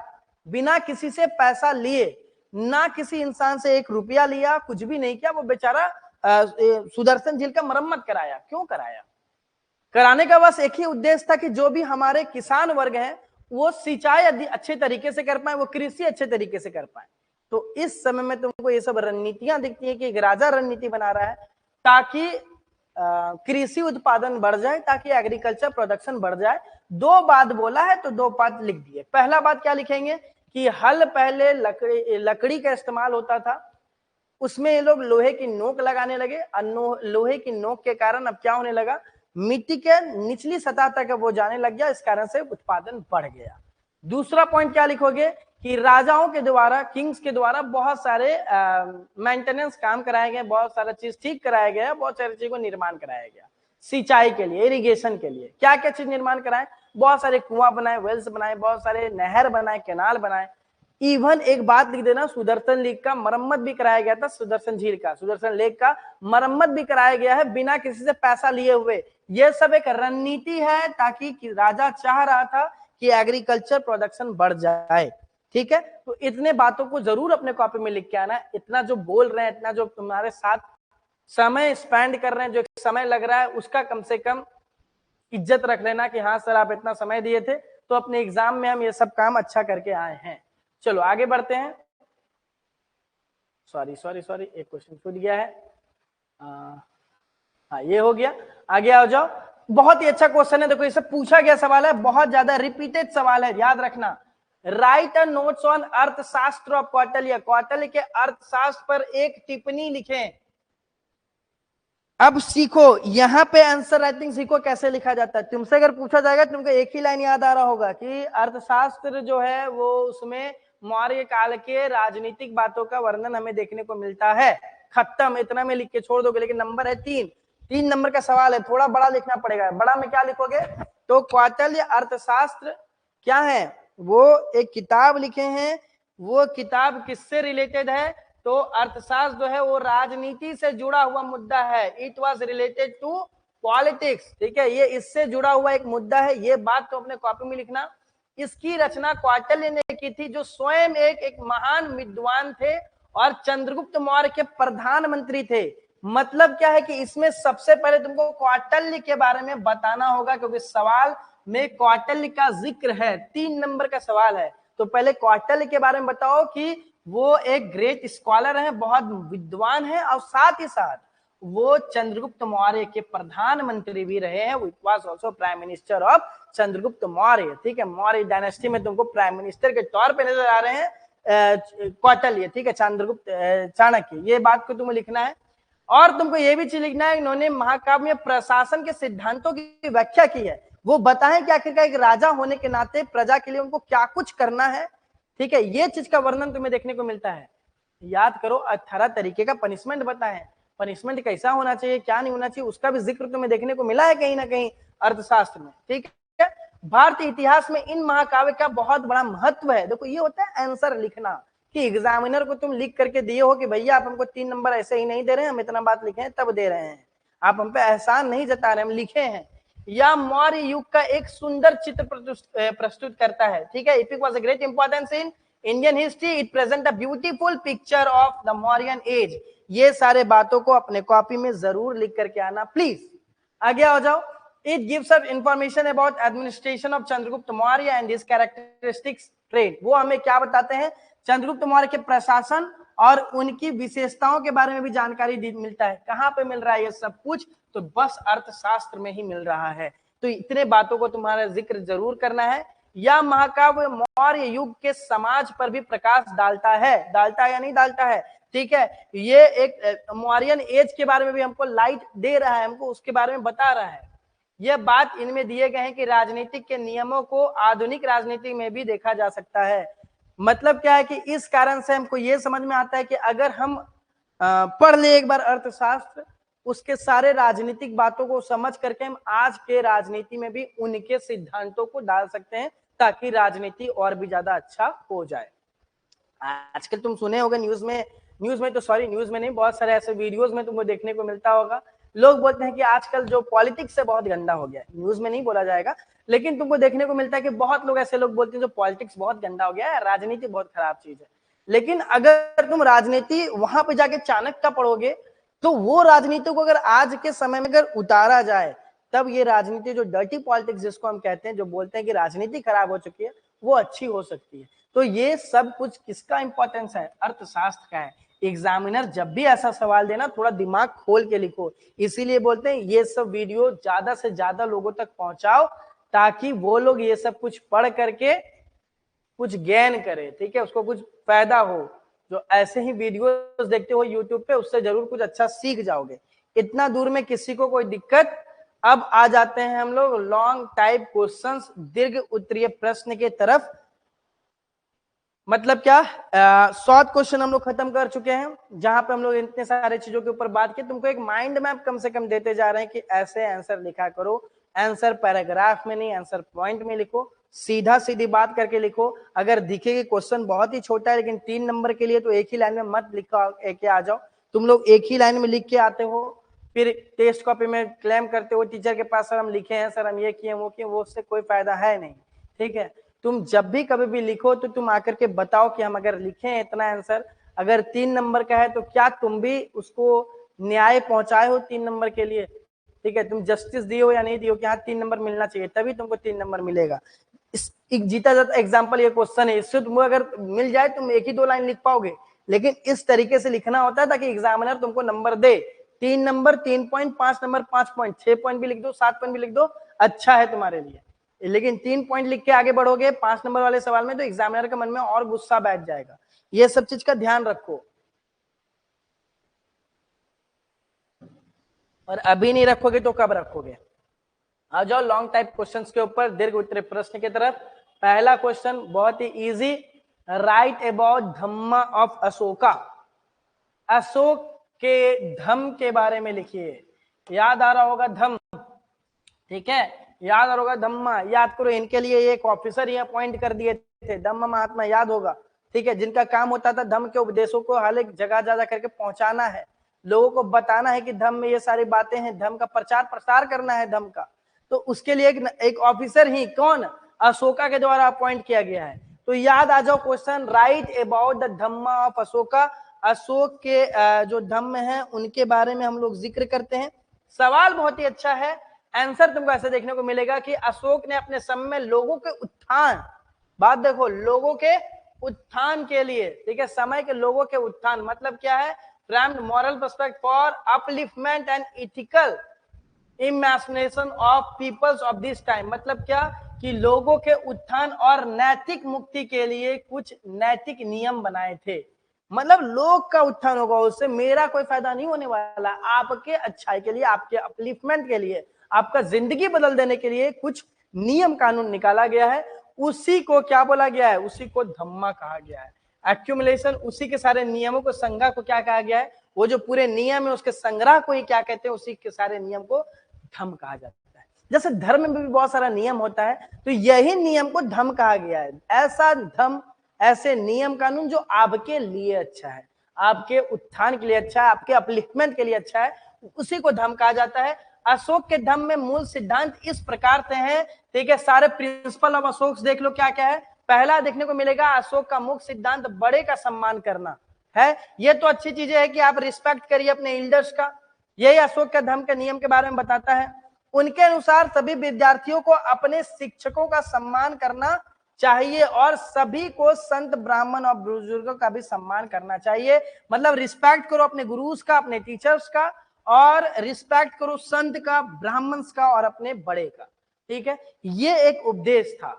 बिना किसी से पैसा लिए, ना किसी इंसान से 1 रुपया लिया, कुछ भी नहीं किया, वो बेचारा सुदर्शन झील का मरम्मत कराया। क्यों कराया? कराने का बस एक ही उद्देश्य था कि जो भी हमारे किसान वर्ग हैं वो सिंचाई अच्छे तरीके से कर पाए, वो कृषि अच्छे तरीके से कर पाए। तो इस समय में तुमको ये सब रणनीतियां दिखती है कि एक राजा रणनीति बना रहा है ताकि कृषि उत्पादन बढ़ जाए, ताकि एग्रीकल्चर प्रोडक्शन बढ़ जाए। 2 बात बोला है तो 2 बात लिख दिए। पहला बात क्या लिखेंगे कि हल पहले लकड़ी का इस्तेमाल होता था, उसमें ये लोग लोहे की नोक लगाने लगे, और लोहे की नोक के कारण अब क्या होने लगा, मिट्टी के निचली सतह तक वो जाने लग गया, इस कारण से उत्पादन बढ़ गया। दूसरा पॉइंट क्या लिखोगे कि राजाओं के द्वारा, किंग्स के द्वारा बहुत सारे मेंटेनेंस काम कराए गए, बहुत सारा चीज ठीक कराया गया, बहुत सारी चीज को निर्माण कराया गया सिंचाई के लिए, इरिगेशन के लिए। क्या क्या चीज निर्माण कराए, बहुत सारे कुआं बनाए, वेल्स बनाए, बहुत सारे नहर बनाए, केनाल बनाए। इवन एक बात लिख देना, सुदर्शन लेक का मरम्मत भी कराया गया था, सुदर्शन झील का, सुदर्शन लेक का मरम्मत भी कराया गया है बिना किसी से पैसा लिए हुए। यह सब एक रणनीति है ताकि राजा चाह रहा था कि एग्रीकल्चर प्रोडक्शन बढ़ जाए। ठीक है, तो इतने बातों को जरूर अपने कॉपी में लिख के आना। इतना जो बोल रहे हैं, इतना जो तुम्हारे साथ समय स्पेंड कर रहे हैं, जो समय लग रहा है, उसका कम से कम इज्जत रख लेना कि हाँ सर आप इतना समय दिए थे, तो अपने एग्जाम में हम ये सब काम अच्छा करके आए हैं। चलो आगे बढ़ते हैं। सॉरी एक क्वेश्चन छूट गया है। हाँ ये हो गया, आगे आ जाओ। बहुत ही अच्छा क्वेश्चन है, देखो ये सब पूछा गया सवाल है, बहुत ज्यादा रिपीटेड सवाल है, याद रखना। राइट अ नोट्स ऑन अर्थशास्त्र ऑफ कौटिल्य, कौटिल्य के अर्थशास्त्र पर एक टिप्पणी लिखें। अब सीखो, यहाँ पे आंसर राइटिंग सीखो कैसे लिखा जाता है। तुमसे अगर पूछा जाएगा, तुमको एक ही लाइन याद आ रहा होगा कि अर्थशास्त्र जो है वो उसमें मौर्य काल के राजनीतिक बातों का वर्णन हमें देखने को मिलता है। खत्म, इतना में लिख के छोड़ दोगे। लेकिन नंबर है 3 नंबर का सवाल है, थोड़ा बड़ा लिखना पड़ेगा। बड़ा में क्या लिखोगे, तो कौटिल्य अर्थशास्त्र क्या है, वो एक किताब लिखे हैं। वो किताब किससे रिलेटेड है, तो अर्थशास्त्र जो है वो राजनीति से जुड़ा हुआ मुद्दा है। It was related to politics. ठीक है, ये इससे जुड़ा हुआ एक मुद्दा है, ये बात तो अपने कॉपी में लिखना। इसकी रचना कौटिल्य ने की थी, जो स्वयं एक महान विद्वान थे और चंद्रगुप्त मौर्य के प्रधानमंत्री थे। मतलब क्या है कि इसमें सबसे पहले तुमको कौटिल्य के बारे में बताना होगा, क्योंकि सवाल में कौटिल्य का जिक्र है। 3 नंबर का सवाल है, तो पहले कौटिल्य के बारे में बताओ कि वो एक ग्रेट स्कॉलर है, बहुत विद्वान है, और साथ ही साथ वो चंद्रगुप्त मौर्य के प्रधानमंत्री भी रहे हैं। It was also prime minister of Chandragupta Maurya. ठीक है, मौर्य डायनेस्टी में तुमको प्राइम मिनिस्टर के तौर पे नजर आ रहे हैं कौटिल्य। ठीक है, चंद्रगुप्त चाणक्य, ये बात को तुम्हें लिखना है। और तुमको ये भी चीज लिखना है, इन्होंने महाकाव्य में प्रशासन के सिद्धांतों की व्याख्या की है, वो बताएं कि आखिरकार एक राजा होने के नाते प्रजा के लिए उनको क्या कुछ करना है। ठीक है, ये चीज का वर्णन तुम्हें देखने को मिलता है। याद करो, 18 तरीके का पनिशमेंट बताए, पनिशमेंट कैसा होना चाहिए क्या नहीं होना चाहिए, उसका भी जिक्र तुम्हें देखने को मिला है कहीं ना कहीं अर्थशास्त्र में। ठीक है, भारतीय इतिहास में इन महाकाव्य का बहुत बड़ा महत्व है। देखो ये होता है आंसर लिखना, कि एग्जामिनर को तुम लिख करके दिए हो कि भैया आप हमको 3 नंबर ऐसे ही नहीं दे रहे हैं, हम इतना बात लिखे हैं तब दे रहे हैं, आप हम पे एहसान नहीं जता रहे, हम लिखे हैं। या मौर्य युग का एक सुंदर चित्र प्रस्तुत करता है। ठीक है, epic was a great importance in Indian history, it present a beautiful picture of the Mauryan age. ये सारे बातों को अपने कॉपी में जरूर लिख करके आना प्लीज। आगे हो जाओ। It gives us information about administration of Chandragupta Maurya and his characteristics trait. वो हमें क्या बताते हैं, चंद्रगुप्त मौर्य के प्रशासन और उनकी विशेषताओं के बारे में भी जानकारी मिलता है। कहां पे मिल रहा है ये सब कुछ, तो बस अर्थशास्त्र में ही मिल रहा है। तो इतने बातों को तुम्हारा जिक्र जरूर करना है। या महाकाव्य मौर्य युग के समाज पर भी प्रकाश डालता है या नहीं डालता है। ठीक है, ये एक मौर्यन एज के बारे में भी हमको लाइट दे रहा है, हमको उसके बारे में बता रहा है। यह बात इनमें दिए गए हैं कि राजनीतिक के नियमों को आधुनिक राजनीति में भी देखा जा सकता है। मतलब क्या है कि इस कारण से हमको ये समझ में आता है कि अगर हम पढ़ ले एक बार अर्थशास्त्र, उसके सारे राजनीतिक बातों को समझ करके हम आज के राजनीति में भी उनके सिद्धांतों को डाल सकते हैं, ताकि राजनीति और भी ज्यादा अच्छा हो जाए। आजकल तुम सुने होगे न्यूज में नहीं, बहुत सारे ऐसे वीडियोस में तुमको देखने को मिलता होगा, लोग बोलते हैं कि आजकल जो पॉलिटिक्स है बहुत गंदा हो गया है। न्यूज में नहीं बोला जाएगा, लेकिन तुमको देखने को मिलता है कि बहुत लोग ऐसे लोग बोलते हैं जो पॉलिटिक्स बहुत गंदा हो गया है, राजनीति बहुत खराब चीज है। लेकिन अगर तुम राजनीति वहां पे जाके चाणक्य का पढ़ोगे, तो वो राजनीति को अगर आज के समय में अगर उतारा जाए, तब ये राजनीति जो डर्टी पॉलिटिक्स जिसको हम कहते हैं, जो बोलते हैं कि राजनीति खराब हो चुकी है, वो अच्छी हो सकती है। तो ये सब कुछ किसका इंपॉर्टेंस है, अर्थशास्त्र का है। एग्जामिनर जब भी ऐसा सवाल देना, थोड़ा दिमाग खोल के लिखो। इसीलिए बोलते हैं ये सब वीडियो ज्यादा से ज्यादा लोगों तक पहुंचाओ, ताकि वो लोग ये सब कुछ पढ़ करके कुछ गेन करे। ठीक है, उसको कुछ फायदा हो। जो ऐसे ही वीडियोस देखते हो यूट्यूब पे, उससे जरूर कुछ अच्छा सीख जाओगे। इतना दूर में किसी को कोई दिक्कत। अब आ जाते हैं हम लोग लॉन्ग टाइप क्वेश्चंस, दीर्घ उत्तरीय प्रश्न के तरफ। मतलब क्या, शॉर्ट क्वेश्चन हम लोग खत्म कर चुके हैं, जहां पे हम लोग इतने सारे चीजों के ऊपर बात की। तुमको एक माइंड मैप कम से कम देते जा रहे हैं कि ऐसे आंसर लिखा करो। आंसर पैराग्राफ में नहीं, आंसर पॉइंट में लिखो, सीधा सीधी बात करके लिखो। अगर दिखे कि क्वेश्चन बहुत ही छोटा है लेकिन 3 नंबर के लिए, तो एक ही लाइन में मत लिखो के आ जाओ। तुम लोग एक ही लाइन में लिख के आते हो, फिर टेस्ट कॉपी में क्लेम करते हो टीचर के पास, सर हम लिखे हैं, सर हम ये किए वो किए, वो उससे कोई फायदा है नहीं। ठीक है, तुम जब भी कभी भी लिखो तो तुम आकर के बताओ कि हम अगर लिखे हैं इतना आंसर, अगर 3 नंबर का है, तो क्या तुम भी उसको न्याय पहुंचाए हो 3 नंबर के लिए। ठीक है, तुम जस्टिस दिए हो या नहीं दिए हो कि हाँ 3 नंबर मिलना चाहिए, तभी तुमको 3 नंबर मिलेगा। एक जीता जाता एग्जाम्पल ये क्वेश्चन है, इससे तुम अगर मिल जाए तुम एक ही 2 लाइन लिख पाओगे, लेकिन इस तरीके से लिखना होता है ताकि एग्जामिनर तुमको नंबर दे। 3 number 3 point, 5 number 5 point, 6 point भी लिख दो, 7 पॉइंट भी लिख दो, अच्छा है तुम्हारे लिए। लेकिन 3 पॉइंट लिख के आगे बढ़ोगे 5 नंबर वाले सवाल में, तो एग्जामिनर के मन में और गुस्सा बैठ जाएगा। ये सब चीज का ध्यान रखो, और अभी नहीं रखोगे तो कब रखोगे। आ जाओ लॉन्ग टाइप क्वेश्चंस के ऊपर, दीर्घ उत्तरीय प्रश्न की तरफ। पहला क्वेश्चन बहुत ही easy, write about Dhamma of Ashoka. Ashoka के धम्म के बारे में लिखिए। याद आ रहा होगा धम्म, ठीक है, याद आ रहा होगा धम्मा। याद करो, इनके लिए एक ऑफिसर ही अपॉइंट कर दिए थे, धम्म महात्मा, याद होगा। ठीक है, जिनका काम होता था धम्म के उपदेशों को हर एक जगह जा करके पहुंचाना है, लोगों को बताना है कि धम्म में ये सारी बातें हैं, धम्म का प्रचार प्रसार करना है धम्म का। तो उसके लिए एक ऑफिसर ही कौन, अशोका के द्वारा अपॉइंट किया गया है। तो याद आ जाओ question, right about the Dhamma of Ashoka. Ashoka के जो धम्म है उनके बारे में हम लोग जिक्र करते हैं। सवाल बहुत ही अच्छा है, आंसर तुमको ऐसे देखने को मिलेगा कि अशोक ने अपने समय में लोगों के उत्थान, बात देखो, लोगों के उत्थान के लिए, ठीक है, समय के लोगों के उत्थान मतलब क्या है, from moral perspect for upliftment and ethical imagination of peoples of this time. मतलब क्या कि लोगों के उत्थान और नैतिक मुक्ति के लिए कुछ नैतिक नियम बनाए थे। मतलब लोग का उत्थान होगा, उससे मेरा कोई फायदा नहीं होने वाला। आपके अच्छाई के लिए, आपके अपलिफ्टमेंट के लिए, आपका जिंदगी बदल देने के लिए कुछ नियम कानून निकाला गया है, उसी को क्या बोला गया है, उसी को धम्मा कहा गया है। एक्यूमुलेशन, उसी के सारे नियमों को, संग्रह को क्या कहा गया है, वो जो पूरे नियम है उसके संग्रह को ही क्या कहते हैं, उसी के सारे नियम को धम्म कहा जाता है। जैसे धर्म में भी बहुत सारा नियम होता है, तो यही नियम को धम्म कहा गया है। ऐसा धम्म, ऐसे नियम कानून जो आपके लिए अच्छा है, आपके उत्थान के लिए अच्छा है, आपके अपलिफ्टमेंट के लिए अच्छा है, उसी को धम्म कहा जाता है। अशोक के धम्म में मूल सिद्धांत इस प्रकार से हैं, ठीक है। सारे प्रिंसिपल ऑफ अशोक देख लो क्या क्या है। पहला देखने को मिलेगा अशोक का मुख्य सिद्धांत बड़े का सम्मान करना है। ये तो अच्छी चीजें है कि आप रिस्पेक्ट करिए अपने एल्डर्स का, यही अशोक के धम्म के नियम के बारे में बताता है। उनके अनुसार सभी विद्यार्थियों को अपने शिक्षकों का सम्मान करना चाहिए और सभी को संत ब्राह्मण और बुजुर्गों का भी सम्मान करना चाहिए। मतलब रिस्पेक्ट करो अपने गुरुज का, अपने टीचर्स का, और रिस्पेक्ट करो संत का, ब्राह्मण्स का और अपने बड़े का, ठीक है। ये एक उपदेश था।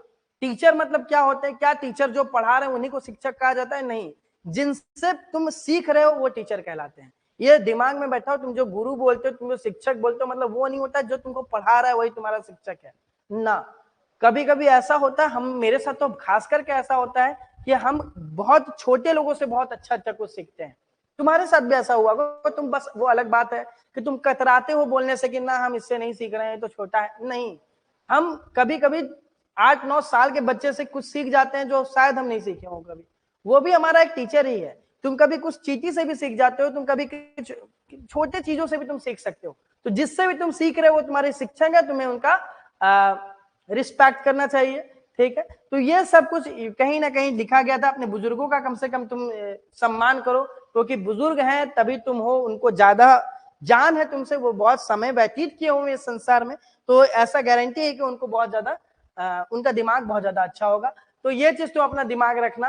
टीचर मतलब क्या होते हैं, क्या टीचर जो पढ़ा रहे हैं उन्हीं को शिक्षक कहा जाता है? नहीं, जिनसे तुम सीख रहे हो वो टीचर कहलाते हैं। ये दिमाग में बैठा हो, तुम जो गुरु बोलते हो, तुम जो शिक्षक बोलते हो, मतलब वो नहीं होता जो तुमको पढ़ा रहा है वही तुम्हारा शिक्षक है ना। कभी कभी ऐसा होता है, हम, मेरे साथ तो खास करके ऐसा होता है कि हम बहुत छोटे लोगों से बहुत अच्छा अच्छा कुछ सीखते हैं। तुम्हारे साथ भी ऐसा हुआ होगा, तुम बस, वो अलग बात है कि तुम कतराते हो बोलने से कि ना हम इससे नहीं सीख रहे हैं, तो छोटा है। नहीं, हम कभी कभी 8-9 साल के बच्चे से कुछ सीख जाते हैं जो शायद हम नहीं सीखे हो कभी, वो भी हमारा एक टीचर ही है। तुम कभी कुछ चीटी से भी सीख जाते हो, तुम कभी कुछ छोटे चीजों से भी तुम सीख सकते हो। तो जिससे भी तुम सीख रहे हो वो तुम्हारे शिक्षक है, तुम्हें उनका रिस्पेक्ट करना चाहिए, ठीक है। तो ये सब कुछ कहीं ना कहीं लिखा गया था। अपने बुजुर्गों का कम से कम तुम सम्मान करो, क्योंकि बुजुर्ग हैं तभी तुम हो, उनको ज्यादा जान है तुमसे, वो बहुत समय व्यतीत किए होंगे इस संसार में, तो ऐसा गारंटी है कि उनको बहुत ज्यादा उनका दिमाग बहुत ज्यादा अच्छा होगा। तो ये चीज तो अपना दिमाग रखना।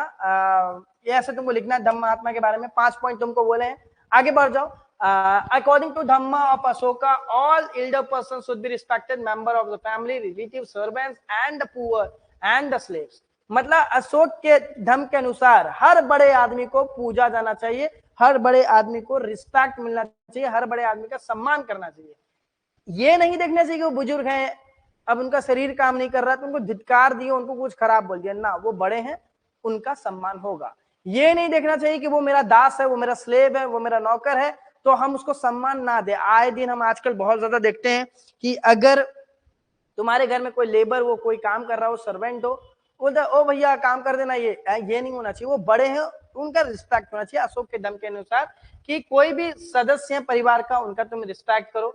ये ऐसे तुमको लिखना है धम्म महात्मा के बारे में, 5 पॉइंट तुमको बोले हैं। आगे बढ़ जाओ। According to Dhamma of Ashoka, all elder persons should be respected member of the family, relatives, servants and the poor and the slaves. मतलब अशोक के धर्म के अनुसार हर बड़े आदमी को पूजा जाना चाहिए, हर बड़े आदमी को रिस्पेक्ट मिलना चाहिए, हर बड़े आदमी का सम्मान करना चाहिए। ये नहीं देखना चाहिए कि वो बुजुर्ग हैं, अब उनका शरीर काम नहीं कर रहा तो उनको धिक्कार दिए, उनको कुछ खराब बोल दिया ना, वो बड़े हैं, उनका सम्मान होगा। ये नहीं देखना चाहिए कि वो मेरा दास है, वो मेरा स्लेव है, वो मेरा नौकर है, तो हम उसको सम्मान ना दे। आए दिन हम आजकल बहुत ज्यादा देखते हैं कि अगर तुम्हारे घर में कोई लेबर, वो कोई काम कर रहा हो, सर्वेंट हो, बोलता है ओ भैया काम कर देना, ये नहीं होना चाहिए। वो बड़े हैं, उनका रिस्पेक्ट होना चाहिए अशोक के धर्म के अनुसार, कि कोई भी सदस्य है परिवार का, उनका तुम रिस्पेक्ट करो।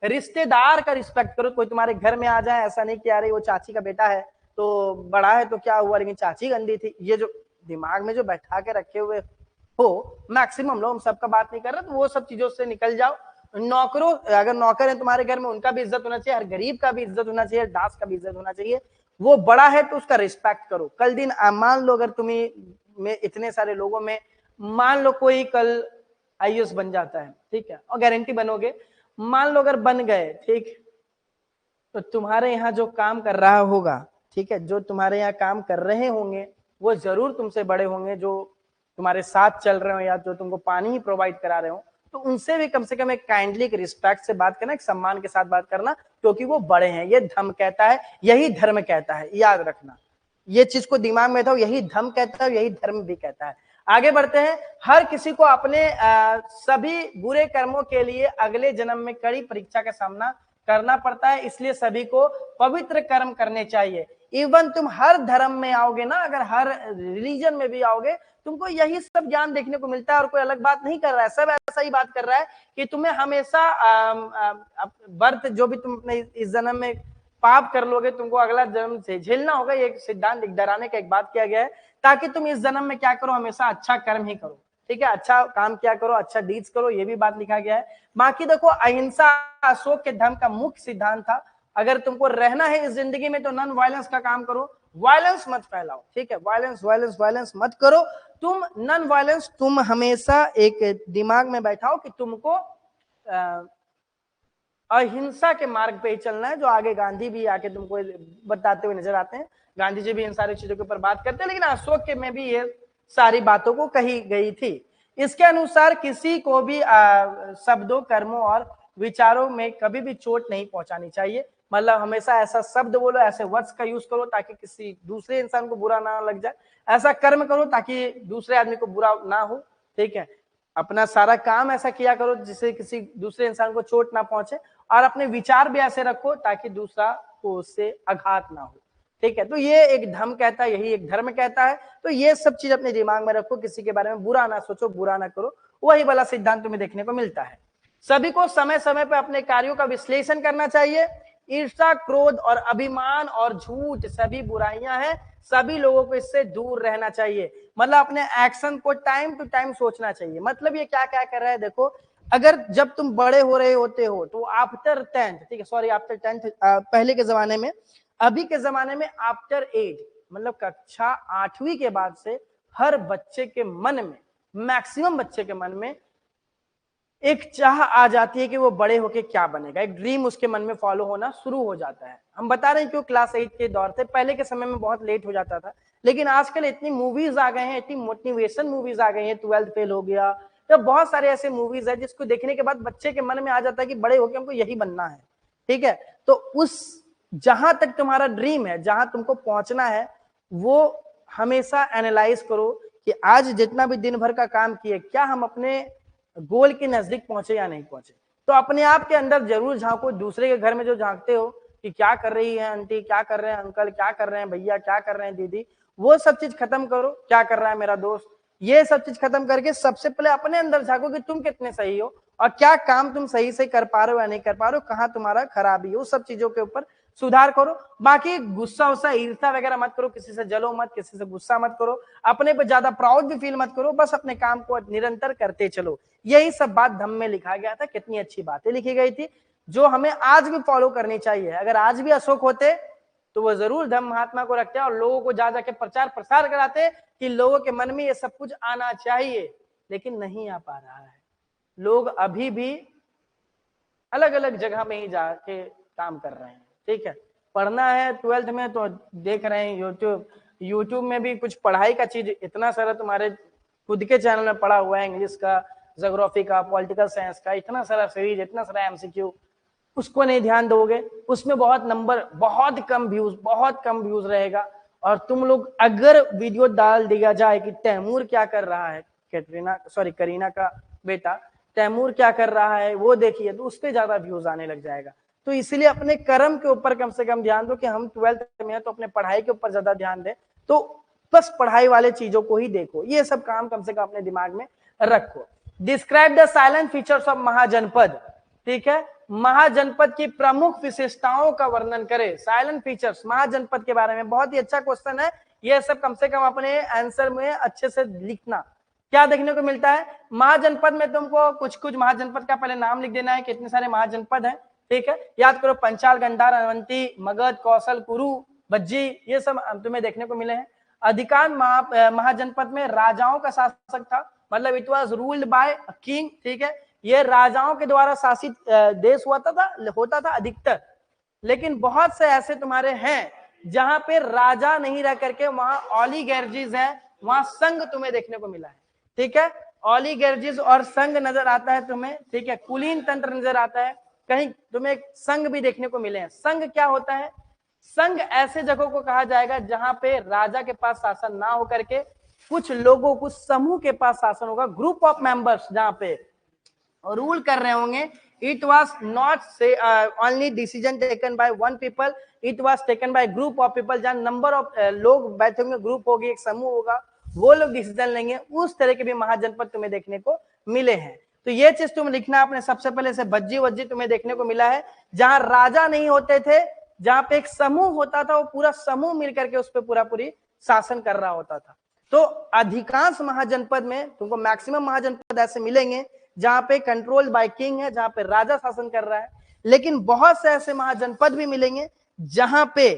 रिश्तेदार का रिस्पेक्ट करो। कोई तुम्हारे घर में आ जाए, ऐसा नहीं कि अरे वो चाची का बेटा है तो बड़ा है तो क्या हुआ, लेकिन चाची गंदी थी, ये जो दिमाग में जो बैठा के रखे हुए हो, मैक्सिमम लोग, हम सबका बात नहीं कर रहे, तो वो सब चीजों से निकल जाओ। नौकरों, अगर नौकर है तुम्हारे घर में, उनका भी इज्जत होना चाहिए, हर गरीब का भी इज्जत होना चाहिए, दास का भी इज्जत होना चाहिए। वो बड़ा है तो उसका रिस्पेक्ट करो। कल दिन मान लो अगर तुम्हें में इतने सारे लोगों में मान लो कोई कल आईएएस बन जाता है, ठीक है, और गारंटी बनोगे, मान लो अगर बन गए, ठीक, तो तुम्हारे यहाँ जो काम कर रहा होगा, ठीक है, जो तुम्हारे यहाँ काम कर रहे होंगे वो जरूर तुमसे बड़े होंगे, जो तुम्हारे साथ चल रहे हो या जो तुमको पानी ही प्रोवाइड करा रहे हो, तो उनसे भी कम से कम एक काइंडली, एक रिस्पेक्ट से बात करना, एक सम्मान के साथ बात करना, क्योंकि वो बड़े हैं। ये धर्म कहता है, यही धर्म कहता है, याद रखना। ये चीज को दिमाग में था, यही धर्म कहता है, यही धर्म भी कहता है। आगे बढ़ते हैं। हर किसी को अपने सभी बुरे कर्मों के लिए अगले जन्म में कड़ी परीक्षा का सामना करना पड़ता है, इसलिए सभी को पवित्र कर्म करने चाहिए। इवन तुम हर धर्म में आओगे ना, अगर हर रिलीजन में भी आओगे, तुमको यही सब ज्ञान देखने को मिलता है, और कोई अलग बात नहीं कर रहा है, सब ऐसा ही बात कर रहा है कि तुम्हें हमेशा बर्थ जो भी तुम अपने इस जन्म में पाप कर लोगे, तुमको अगला जन्म से झेलना होगा। ये सिद्धांत, एक डराने का एक बात किया गया है, ताकि तुम इस जन्म में क्या करो, हमेशा अच्छा कर्म ही करो, ठीक है, अच्छा काम किया करो, अच्छा डीड्स करो, ये भी बात लिखा गया है। बाकी देखो, अहिंसा अशोक के धर्म का मुख्य सिद्धांत था। अगर तुमको रहना है इस जिंदगी में तो नॉन वायलेंस का काम करो, वायलेंस मत फैलाओ, ठीक है, वायलेंस वायलेंस वायलेंस मत करो, तुम नॉन वायलेंस, तुम हमेशा एक दिमाग में बैठाओ कि तुमको अहिंसा के मार्ग पे ही चलना है, जो आगे गांधी भी आके तुमको बताते हुए नजर आते हैं। गांधी जी भी इन सारी चीजों के ऊपर बात करते हैं, लेकिन अशोक के में भी ये सारी बातों को कही गई थी। इसके अनुसार किसी को भी शब्दों, कर्मों और विचारों में कभी भी चोट नहीं पहुंचानी चाहिए। मतलब हमेशा ऐसा शब्द बोलो, ऐसे वर्ड्स का यूज करो ताकि किसी दूसरे इंसान को बुरा ना लग जाए, ऐसा कर्म करो ताकि दूसरे आदमी को बुरा ना हो, ठीक है। अपना सारा काम ऐसा किया करो जिससे किसी दूसरे इंसान को चोट ना पहुंचे, और अपने विचार भी ऐसे रखो ताकि दूसरा को उससे आघात ना हो, ठीक है। तो ये एक धर्म कहता है, यही एक धर्म कहता है। तो ये सब चीज अपने दिमाग में रखो, किसी के बारे में बुरा ना सोचो, बुरा ना करो, वही वाला सिद्धांत तुम्हें देखने को मिलता है। सभी को समय समय पर अपने कार्यों का विश्लेषण करना चाहिए। ईर्ष्या, क्रोध और अभिमान और झूठ सभी बुराइयां हैं, सभी लोगों को इससे दूर रहना चाहिए। मतलब अपने एक्शन को टाइम टू टाइम सोचना चाहिए। मतलब ये क्या क्या कर रहा है, देखो, अगर जब तुम बड़े हो रहे होते हो तो आफ्टर 10th, ठीक है, सॉरी आफ्टर 10th, पहले के जमाने में, अभी के जमाने में आफ्टर 8, मतलब कक्षा 8वीं के बाद से हर बच्चे के मन में, मैक्सिमम बच्चे के मन में एक चाह आ जाती है कि वो बड़े होके क्या बनेगा, एक ड्रीम उसके मन में फॉलो होना शुरू हो जाता है। हम बता रहे हैं क्यों, क्लास 8 के दौर से, पहले के समय में बहुत लेट हो जाता था, लेकिन आजकल इतनी मूवीज आ गए हैं, इतनी मोटिवेशन मूवीज आ गई हैं, 12th फेल हो गया, तो बहुत सारे ऐसे मूवीज है जिसको देखने के बाद बच्चे के मन में आ जाता है कि बड़े होके हमको यही बनना है, ठीक है। तो उस जहां तक तुम्हारा ड्रीम है, जहां तुमको पहुंचना है, वो हमेशा एनालाइज करो कि आज जितना भी दिन भर का काम किए, क्या हम अपने गोल के नजदीक पहुंचे या नहीं पहुंचे। तो अपने आप के अंदर जरूर झांको। दूसरे के घर में जो झांकते हो कि क्या कर रही है आंटी, क्या कर रहे हैं अंकल, क्या कर रहे हैं भैया, क्या कर रहे हैं दीदी, वो सब चीज खत्म करो। क्या कर रहा है मेरा दोस्त, ये सब चीज खत्म करके सबसे पहले अपने अंदर झांको कि तुम कितने सही हो और क्या काम तुम सही से कर पा रहे हो या नहीं कर पा रहे हो, कहाँ तुम्हारा खराबी हो, सब चीजों के ऊपर सुधार करो। बाकी गुस्सा उस्सा ईर्ष्या वगैरह मत करो, किसी से जलो मत, किसी से गुस्सा मत करो, अपने पे ज्यादा प्राउड भी फील मत करो, बस अपने काम को निरंतर करते चलो। यही सब बात धम्म में लिखा गया था। कितनी अच्छी बातें लिखी गई थी जो हमें आज भी फॉलो करनी चाहिए। अगर आज भी अशोक होते तो वो जरूर धम्म महात्मा को रखते और लोगों को जा जाके प्रचार प्रसार कराते कि लोगों के मन में ये सब कुछ आना चाहिए, लेकिन नहीं आ पा रहा है। लोग अभी भी अलग अलग जगह में ही जाके काम कर रहे हैं, ठीक है। पढ़ना है 12th में तो देख रहे हैं यूट्यूब में भी कुछ पढ़ाई का चीज इतना सारा तुम्हारे खुद के चैनल में पड़ा हुआ है, इंग्लिश का, ज्योग्राफी का, पॉलिटिकल साइंस का, इतना सारा सीरीज, इतना सारा एमसीक्यू, उसको नहीं ध्यान दोगे, उसमें बहुत नंबर, बहुत कम व्यूज रहेगा। और तुम लोग अगर वीडियो डाल दिया जाए कि तैमूर क्या कर रहा है, करीना का बेटा तैमूर क्या कर रहा है वो देखिए, तो उस पर ज्यादा व्यूज आने लग जाएगा। तो इसलिए अपने कर्म के ऊपर कम से कम ध्यान दो कि हम 12th में है तो अपने पढ़ाई के ऊपर ज्यादा ध्यान दें, तो बस पढ़ाई वाले चीजों को ही देखो। ये सब काम कम से कम अपने दिमाग में रखो। Describe the salient features of Mahajanapada, ठीक है। महाजनपद की प्रमुख विशेषताओं का वर्णन करें। साइलेंट फीचर्स महाजनपद के बारे में बहुत ही अच्छा क्वेश्चन है। ये सब कम से कम अपने आंसर में अच्छे से लिखना। क्या देखने को मिलता है महाजनपद में, तुमको कुछ कुछ महाजनपद का पहले नाम लिख देना है, कितने सारे महाजनपद हैं, ठीक है। याद करो, पंचाल, गंधार, अवंती, मगध, कौशल, कुरु, बज्जी, ये सब तुम्हें देखने को मिले हैं। अधिकांश महाजनपद में राजाओं का शासक था, मतलब it was ruled by king, ठीक है। ये राजाओं के द्वारा शासित देश होता था अधिकतर, लेकिन बहुत से ऐसे तुम्हारे हैं जहां पे राजा नहीं रह करके वहां ऑलिगैर्जीज है, वहां संघ तुम्हें देखने को मिला है, ठीक है। ऑलिगैर्जीज और संघ नजर आता है तुम्हें, ठीक है। कुलीन तंत्र नजर आता है, कहीं तुम्हें संघ भी देखने को मिले हैं। संघ क्या होता है, संघ ऐसे जगहों को कहा जाएगा जहां पे राजा के पास शासन ना हो करके कुछ लोगों, कुछ समूह के पास शासन होगा, ग्रुप ऑफ मेंबर्स जहां पे रूल कर रहे होंगे। इट वॉज नॉट से only decision taken by one people, it was taken by group of people, जहां नंबर ऑफ लोग बैठे होंगे, ग्रुप होगी, एक समूह होगा, वो लोग डिसीजन लेंगे। उस तरह के भी महाजनपद तुम्हें देखने को मिले हैं। तो ये चीज तुम लिखना अपने सबसे पहले से। बज्जी वज्जी तुम्हें देखने को मिला है जहां राजा नहीं होते थे, जहां पे एक समूह होता था, वो पूरा समूह मिलकर के उस पर पूरा पूरी शासन कर रहा होता था। तो अधिकांश महाजनपद में तुमको मैक्सिमम महाजनपद ऐसे मिलेंगे जहां पे कंट्रोल बाय किंग है, जहां पे राजा शासन कर रहा है। लेकिन बहुत से ऐसे महाजनपद भी मिलेंगे जहां पे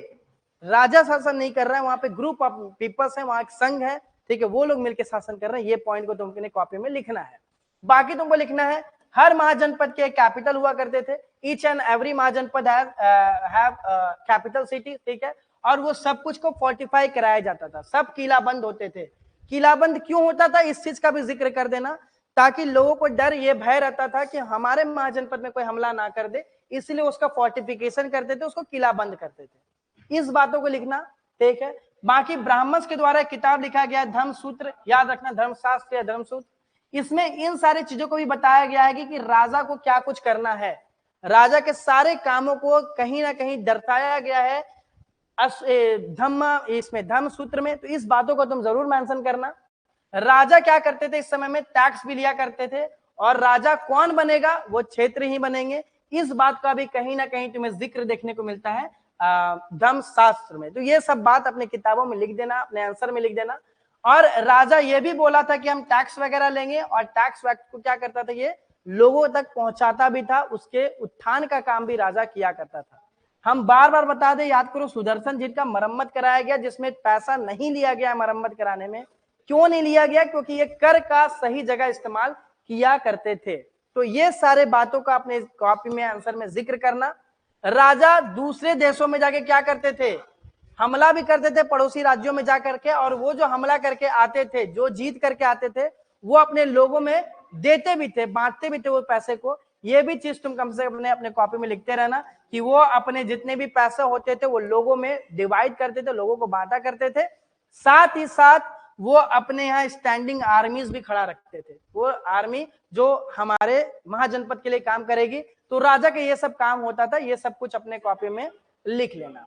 राजा शासन नहीं कर रहा है, वहां पे ग्रुप ऑफ पीपल्स है, वहां एक संघ है, ठीक है, वो लोग मिलकर शासन कर रहे हैं। ये पॉइंट को तुमने कॉपी में लिखना है। बाकी तुमको लिखना है हर महाजनपद के कैपिटल हुआ करते थे। Each and every Mahajanapada have capital city, ठीक है। और वो सब कुछ को फोर्टिफाई कराया जाता था, सब किला बंद होते थे किलाबंद क्यों होता था, इस चीज का भी जिक्र कर देना, ताकि लोगों को डर ये भय रहता था कि हमारे महाजनपद में कोई हमला ना कर दे, इसलिए उसका फोर्टिफिकेशन करते थे, उसको किला बंद करते थे। इस बातों को लिखना, ठीक है। बाकी ब्राह्मण्स के द्वारा किताब लिखा गया धर्मसूत्र, याद रखना धर्मशास्त्र या धर्मसूत्र। इसमें इन सारी चीजों को भी बताया गया है कि राजा को क्या कुछ करना है, राजा के सारे कामों को कहीं ना कहीं दर्शाया गया है इसमें धर्मसूत्र में। तो इस बातों को तुम जरूर मेंशन करना। राजा क्या करते थे इस समय में, टैक्स भी लिया करते थे, और राजा कौन बनेगा, वो क्षेत्र ही बनेंगे। इस बात का भी कहीं ना कहीं तुम्हें जिक्र देखने को मिलता है धर्मशास्त्र में। तो ये सब बात अपने किताबों में लिख देना, अपने आंसर में लिख देना। और राजा ये भी बोला था कि हम टैक्स वगैरह लेंगे, और टैक्स को क्या करता था, ये लोगों तक पहुंचाता भी था, उसके उत्थान का काम भी राजा किया करता था। हम बार बार बता दें, याद करो, सुदर्शन झील का मरम्मत कराया गया, जिसमें पैसा नहीं लिया गया मरम्मत कराने में। क्यों नहीं लिया गया, क्योंकि ये कर का सही जगह इस्तेमाल किया करते थे। तो ये सारे बातों का अपने कॉपी में आंसर में जिक्र करना। राजा दूसरे देशों में जाके क्या करते थे, हमला भी करते थे पड़ोसी राज्यों में जाकर के, और वो जो हमला करके आते थे, जो जीत करके आते थे, वो अपने लोगों में देते भी थे, बांटते भी थे वो पैसे को। ये भी चीज तुम कम से कम अपने कॉपी में लिखते रहना कि वो अपने जितने भी पैसे होते थे वो लोगों में डिवाइड करते थे, लोगों को बांटा करते थे। साथ ही साथ वो अपने यहाँ स्टैंडिंग आर्मीज भी खड़ा रखते थे, वो आर्मी जो हमारे महाजनपद के लिए काम करेगी। तो राजा के ये सब काम होता था, ये सब कुछ अपने कॉपी में लिख लेना।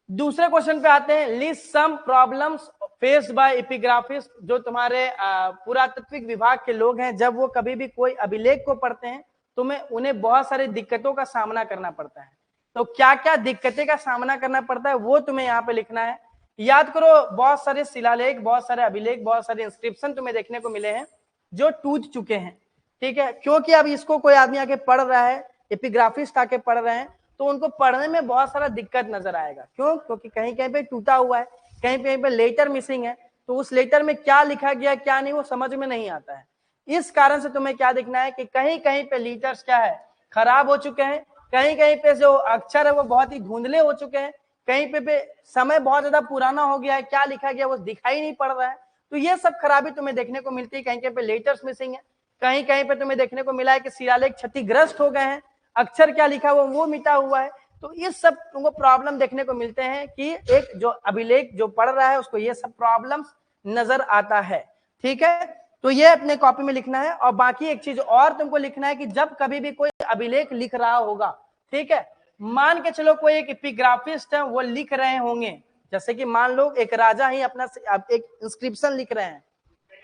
दूसरे क्वेश्चन पे आते हैं, list some problems faced by epigraphist. जो तुम्हारे पुरातत्विक विभाग के लोग हैं, जब वो कभी भी कोई अभिलेख को पढ़ते हैं, तुम्हें उन्हें बहुत सारी दिक्कतों का सामना करना पड़ता है। तो क्या क्या दिक्कतें का सामना करना पड़ता है वो तुम्हें यहाँ पे लिखना है। याद करो, बहुत सारे शिलालेख, बहुत सारे अभिलेख, बहुत सारे इंस्क्रिप्शन तुम्हें देखने को मिले हैं जो टूट चुके हैं, ठीक है। क्योंकि अब इसको कोई आदमी आके पढ़ रहा है, एपिग्राफिस्ट आके पढ़ रहे हैं, तो उनको पढ़ने में बहुत सारा दिक्कत नजर आएगा। क्यों, क्योंकि कहीं कहीं पे टूटा हुआ है, कहीं पे लेटर मिसिंग है, तो उस लेटर में क्या लिखा गया क्या नहीं वो समझ में नहीं आता है। इस कारण से तुम्हें क्या देखना है कि कहीं कहीं पे लेटर्स क्या है, खराब हो चुके हैं, कहीं कहीं पे जो अक्षर है वो बहुत ही धुंधले हो चुके हैं, कहीं पे समय बहुत ज्यादा पुराना हो गया है, क्या लिखा गया वो दिखाई नहीं पड़ रहा है। तो ये सब खराबी तुम्हें देखने को मिलती है। कहीं कहीं पे लेटर्स मिसिंग है, कहीं कहीं पे तुम्हें देखने को मिला है कि शिलालेख क्षतिग्रस्त हो गए हैं, अक्षर क्या लिखा हुआ वो मिटा हुआ है। तो इस सब तुमको प्रॉब्लम देखने को मिलते हैं कि एक जो अभिलेख जो पढ़ रहा है उसको ये सब प्रॉब्लम्स नजर आता है, ठीक है। तो ये अपने कॉपी में लिखना है। और बाकी एक चीज और तुमको लिखना है कि जब कभी भी कोई अभिलेख लिख रहा होगा, ठीक है, मान के चलो कोई एक एपिग्राफिस्ट है वो लिख रहे होंगे, जैसे कि मान लो एक राजा ही अपना एक इंस्क्रिप्शन लिख रहे हैं,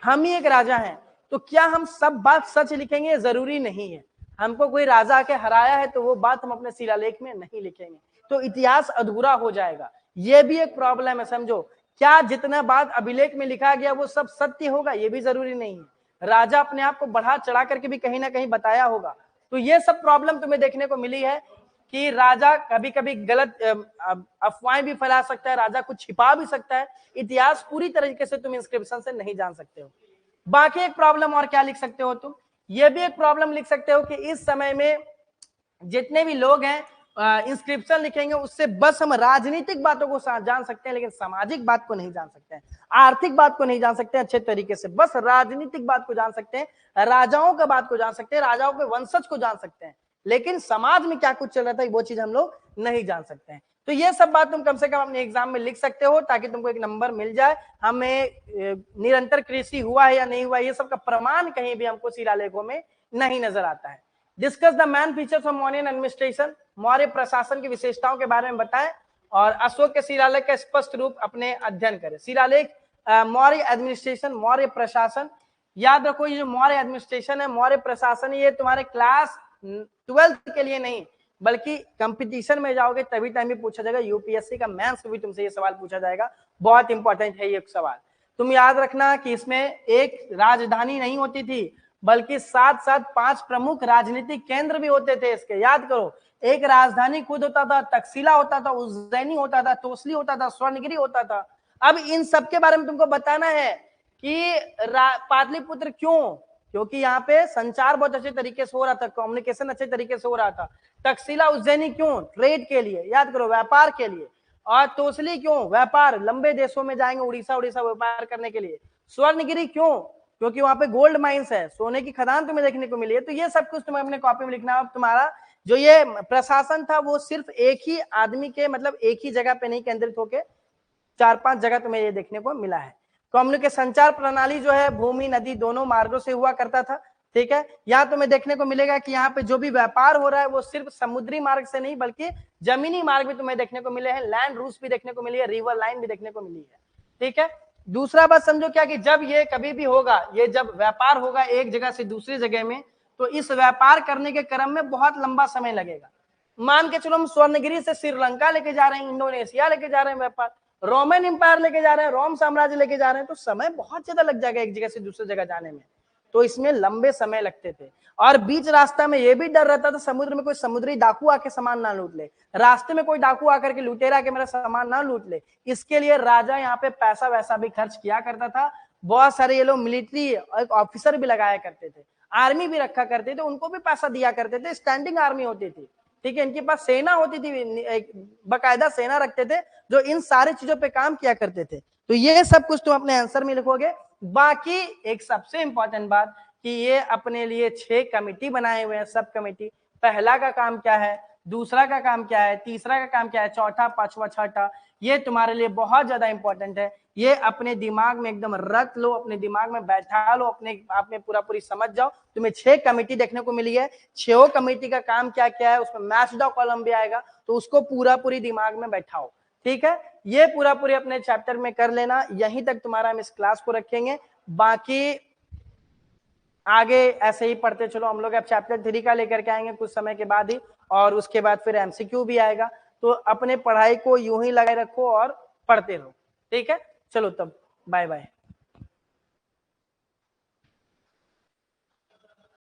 हम ही एक राजा हैं, तो क्या हम सब बात सच लिखेंगे? जरूरी नहीं है। हमको कोई राजा आके हराया है तो वो बात हम अपने शिलालेख में नहीं लिखेंगे, तो इतिहास अधूरा हो जाएगा। ये भी एक प्रॉब्लम है, समझो। क्या जितना बात अभिलेख में लिखा गया वो सब सत्य होगा? ये भी जरूरी नहीं है। राजा अपने आप को बढ़ा चढ़ा करके भी कहीं ना कहीं बताया होगा। तो ये सब प्रॉब्लम तुम्हें देखने को मिली है कि राजा कभी कभी गलत अफवाहें भी फैला सकता है, राजा कुछ छिपा भी सकता है। इतिहास पूरी तरीके से तुम इंस्क्रिप्शन से नहीं जान सकते हो। बाकी एक प्रॉब्लम और क्या लिख सकते हो तुम, ये भी एक प्रॉब्लम लिख सकते हो कि इस समय में जितने भी लोग हैं इंस्क्रिप्शन लिखेंगे उससे बस हम राजनीतिक बातों को जान सकते हैं, लेकिन सामाजिक बात को नहीं जान सकते हैं, आर्थिक बात को नहीं जान सकते अच्छे तरीके से, बस राजनीतिक बात को जान सकते हैं, राजाओं का बात को जान सकते हैं, राजाओं के वंशज को जान सकते हैं, लेकिन समाज में क्या कुछ चल रहा था वो चीज हम लोग नहीं जान सकते हैं। तो ये सब बात तुम कम से कम अपने एग्जाम में लिख सकते हो ताकि तुमको एक नंबर मिल जाए। हमें निरंतर कृषि हुआ है या नहीं हुआ, ये सब का प्रमाण कहीं भी हमको शिलालेखों में नहीं नजर आता है। Discuss the man features of Mauryan administration, Maurya प्रशासन की विशेषताओं के बारे में बताएं, और अशोक के शिलालेख का स्पष्ट रूप अपने अध्ययन करें। शिलालेख, मौर्य एडमिनिस्ट्रेशन, मौर्य प्रशासन, याद रखो ये जो मौर्य एडमिनिस्ट्रेशन है, मौर्य प्रशासन, ये तुम्हारे क्लास 12th के लिए नहीं बल्कि कंपटीशन में जाओगे तभी टाइम भी पूछा जाएगा, यूपीएससी का मेंस में भी तुमसे ये सवाल पूछा जाएगा, बहुत इंपॉर्टेंट है ये सवाल। तुम याद रखना कि इसमें एक राजधानी नहीं होती थी बल्कि साथ साथ 5 प्रमुख राजनीतिक केंद्र भी होते थे इसके, याद करो। एक राजधानी खुद होता था, तक्षशिला होता था, उज्जैनी होता था, तोसली होता था, स्वर्णगिरी होता था। अब इन सब के बारे में तुमको बताना है कि पाटलिपुत्र क्यों, क्योंकि यहाँ पे संचार बहुत अच्छे तरीके से हो रहा था, कम्युनिकेशन अच्छे तरीके से हो रहा था। तक्षशिला उज्जैनी क्यों, ट्रेड के लिए, याद करो, व्यापार के लिए। और तोसली क्यों? व्यापार, लंबे देशों में जाएंगे, उड़ीसा उड़ीसा व्यापार करने के लिए। स्वर्णगिरी क्यों? क्योंकि वहां पे गोल्ड माइंस है, सोने की खदान तुम्हें देखने को मिली है। तो ये सब कुछ तुम्हें अपने कॉपी में लिखना है। तुम्हारा जो ये प्रशासन था वो सिर्फ एक ही आदमी के मतलब एक ही जगह पे नहीं केंद्रित होके 4-5 जगह तुम्हें ये देखने को मिला है। कम्युनिकेशन संचार प्रणाली जो है भूमि नदी दोनों मार्गों से हुआ करता था। ठीक है, यहाँ तुम्हें देखने को मिलेगा कि यहाँ पे जो भी व्यापार हो रहा है वो सिर्फ समुद्री मार्ग से नहीं बल्कि जमीनी मार्ग भी तुम्हें देखने को मिले हैं, लैंड रूट्स भी देखने को मिली है, रिवर लाइन भी देखने को मिली है। ठीक है, दूसरा बात समझो क्या कि जब ये कभी भी होगा, ये जब व्यापार होगा एक जगह से दूसरी जगह में, तो इस व्यापार करने के क्रम में बहुत लंबा समय लगेगा। मान के चलो हम स्वर्णगिरी से श्रीलंका लेके जा रहे हैं, इंडोनेशिया लेके जा रहे हैं व्यापार, रोमन एम्पायर लेके जा रहे हैं, रोम साम्राज्य लेके जा रहे हैं, तो समय बहुत ज्यादा लग जाएगा एक जगह से दूसरी जगह जाने में। तो इसमें लंबे समय लगते थे और बीच रास्ता में यह भी डर रहता था समुद्र में कोई समुद्री डाकू आके सामान ना लूट ले, रास्ते में कोई डाकू आकर के लुटेरा के मेरा सामान ना लूट ले। इसके लिए राजा यहाँ पे पैसा वैसा भी खर्च किया करता था। बहुत सारे ये लोग मिलिट्री ऑफिसर भी लगाया करते थे, आर्मी भी रखा करते थे, उनको भी पैसा दिया करते थे, स्टैंडिंग आर्मी होती थी। ठीक है, इनके पास सेना होती थी, बकायदा सेना रखते थे जो इन सारी चीजों पे काम किया करते थे। तो ये सब कुछ तुम अपने आंसर में लिखोगे। बाकी एक सबसे इंपॉर्टेंट बात कि ये अपने लिए 6 कमेटी बनाए हुए हैं, सब कमेटी। पहला का काम क्या है, दूसरा का काम क्या है, तीसरा का काम क्या है, चौथा पांचवा छठा, ये तुम्हारे लिए बहुत ज्यादा इंपॉर्टेंट है। ये अपने दिमाग में एकदम रख लो, अपने दिमाग में बैठा लो, अपने आप में पूरा पूरी समझ जाओ। तुम्हें 6 कमेटी देखने को मिली है, 6 कमेटी का काम क्या क्या है, उसमें मैच द कॉलम भी आएगा, तो उसको पूरा पूरी दिमाग में बैठाओ। ठीक है, ये पूरा पूरी अपने चैप्टर में कर लेना। यहीं तक तुम्हारा हम इस क्लास को रखेंगे, बाकी आगे ऐसे ही पढ़ते चलो। हम लोग अब चैप्टर 3 का लेकर के आएंगे कुछ समय के बाद ही, और उसके बाद फिर एमसीक्यू भी आएगा। तो अपने पढ़ाई को यूं ही लगाए रखो और पढ़ते रहो। ठीक है, चलो तब बाय बाय।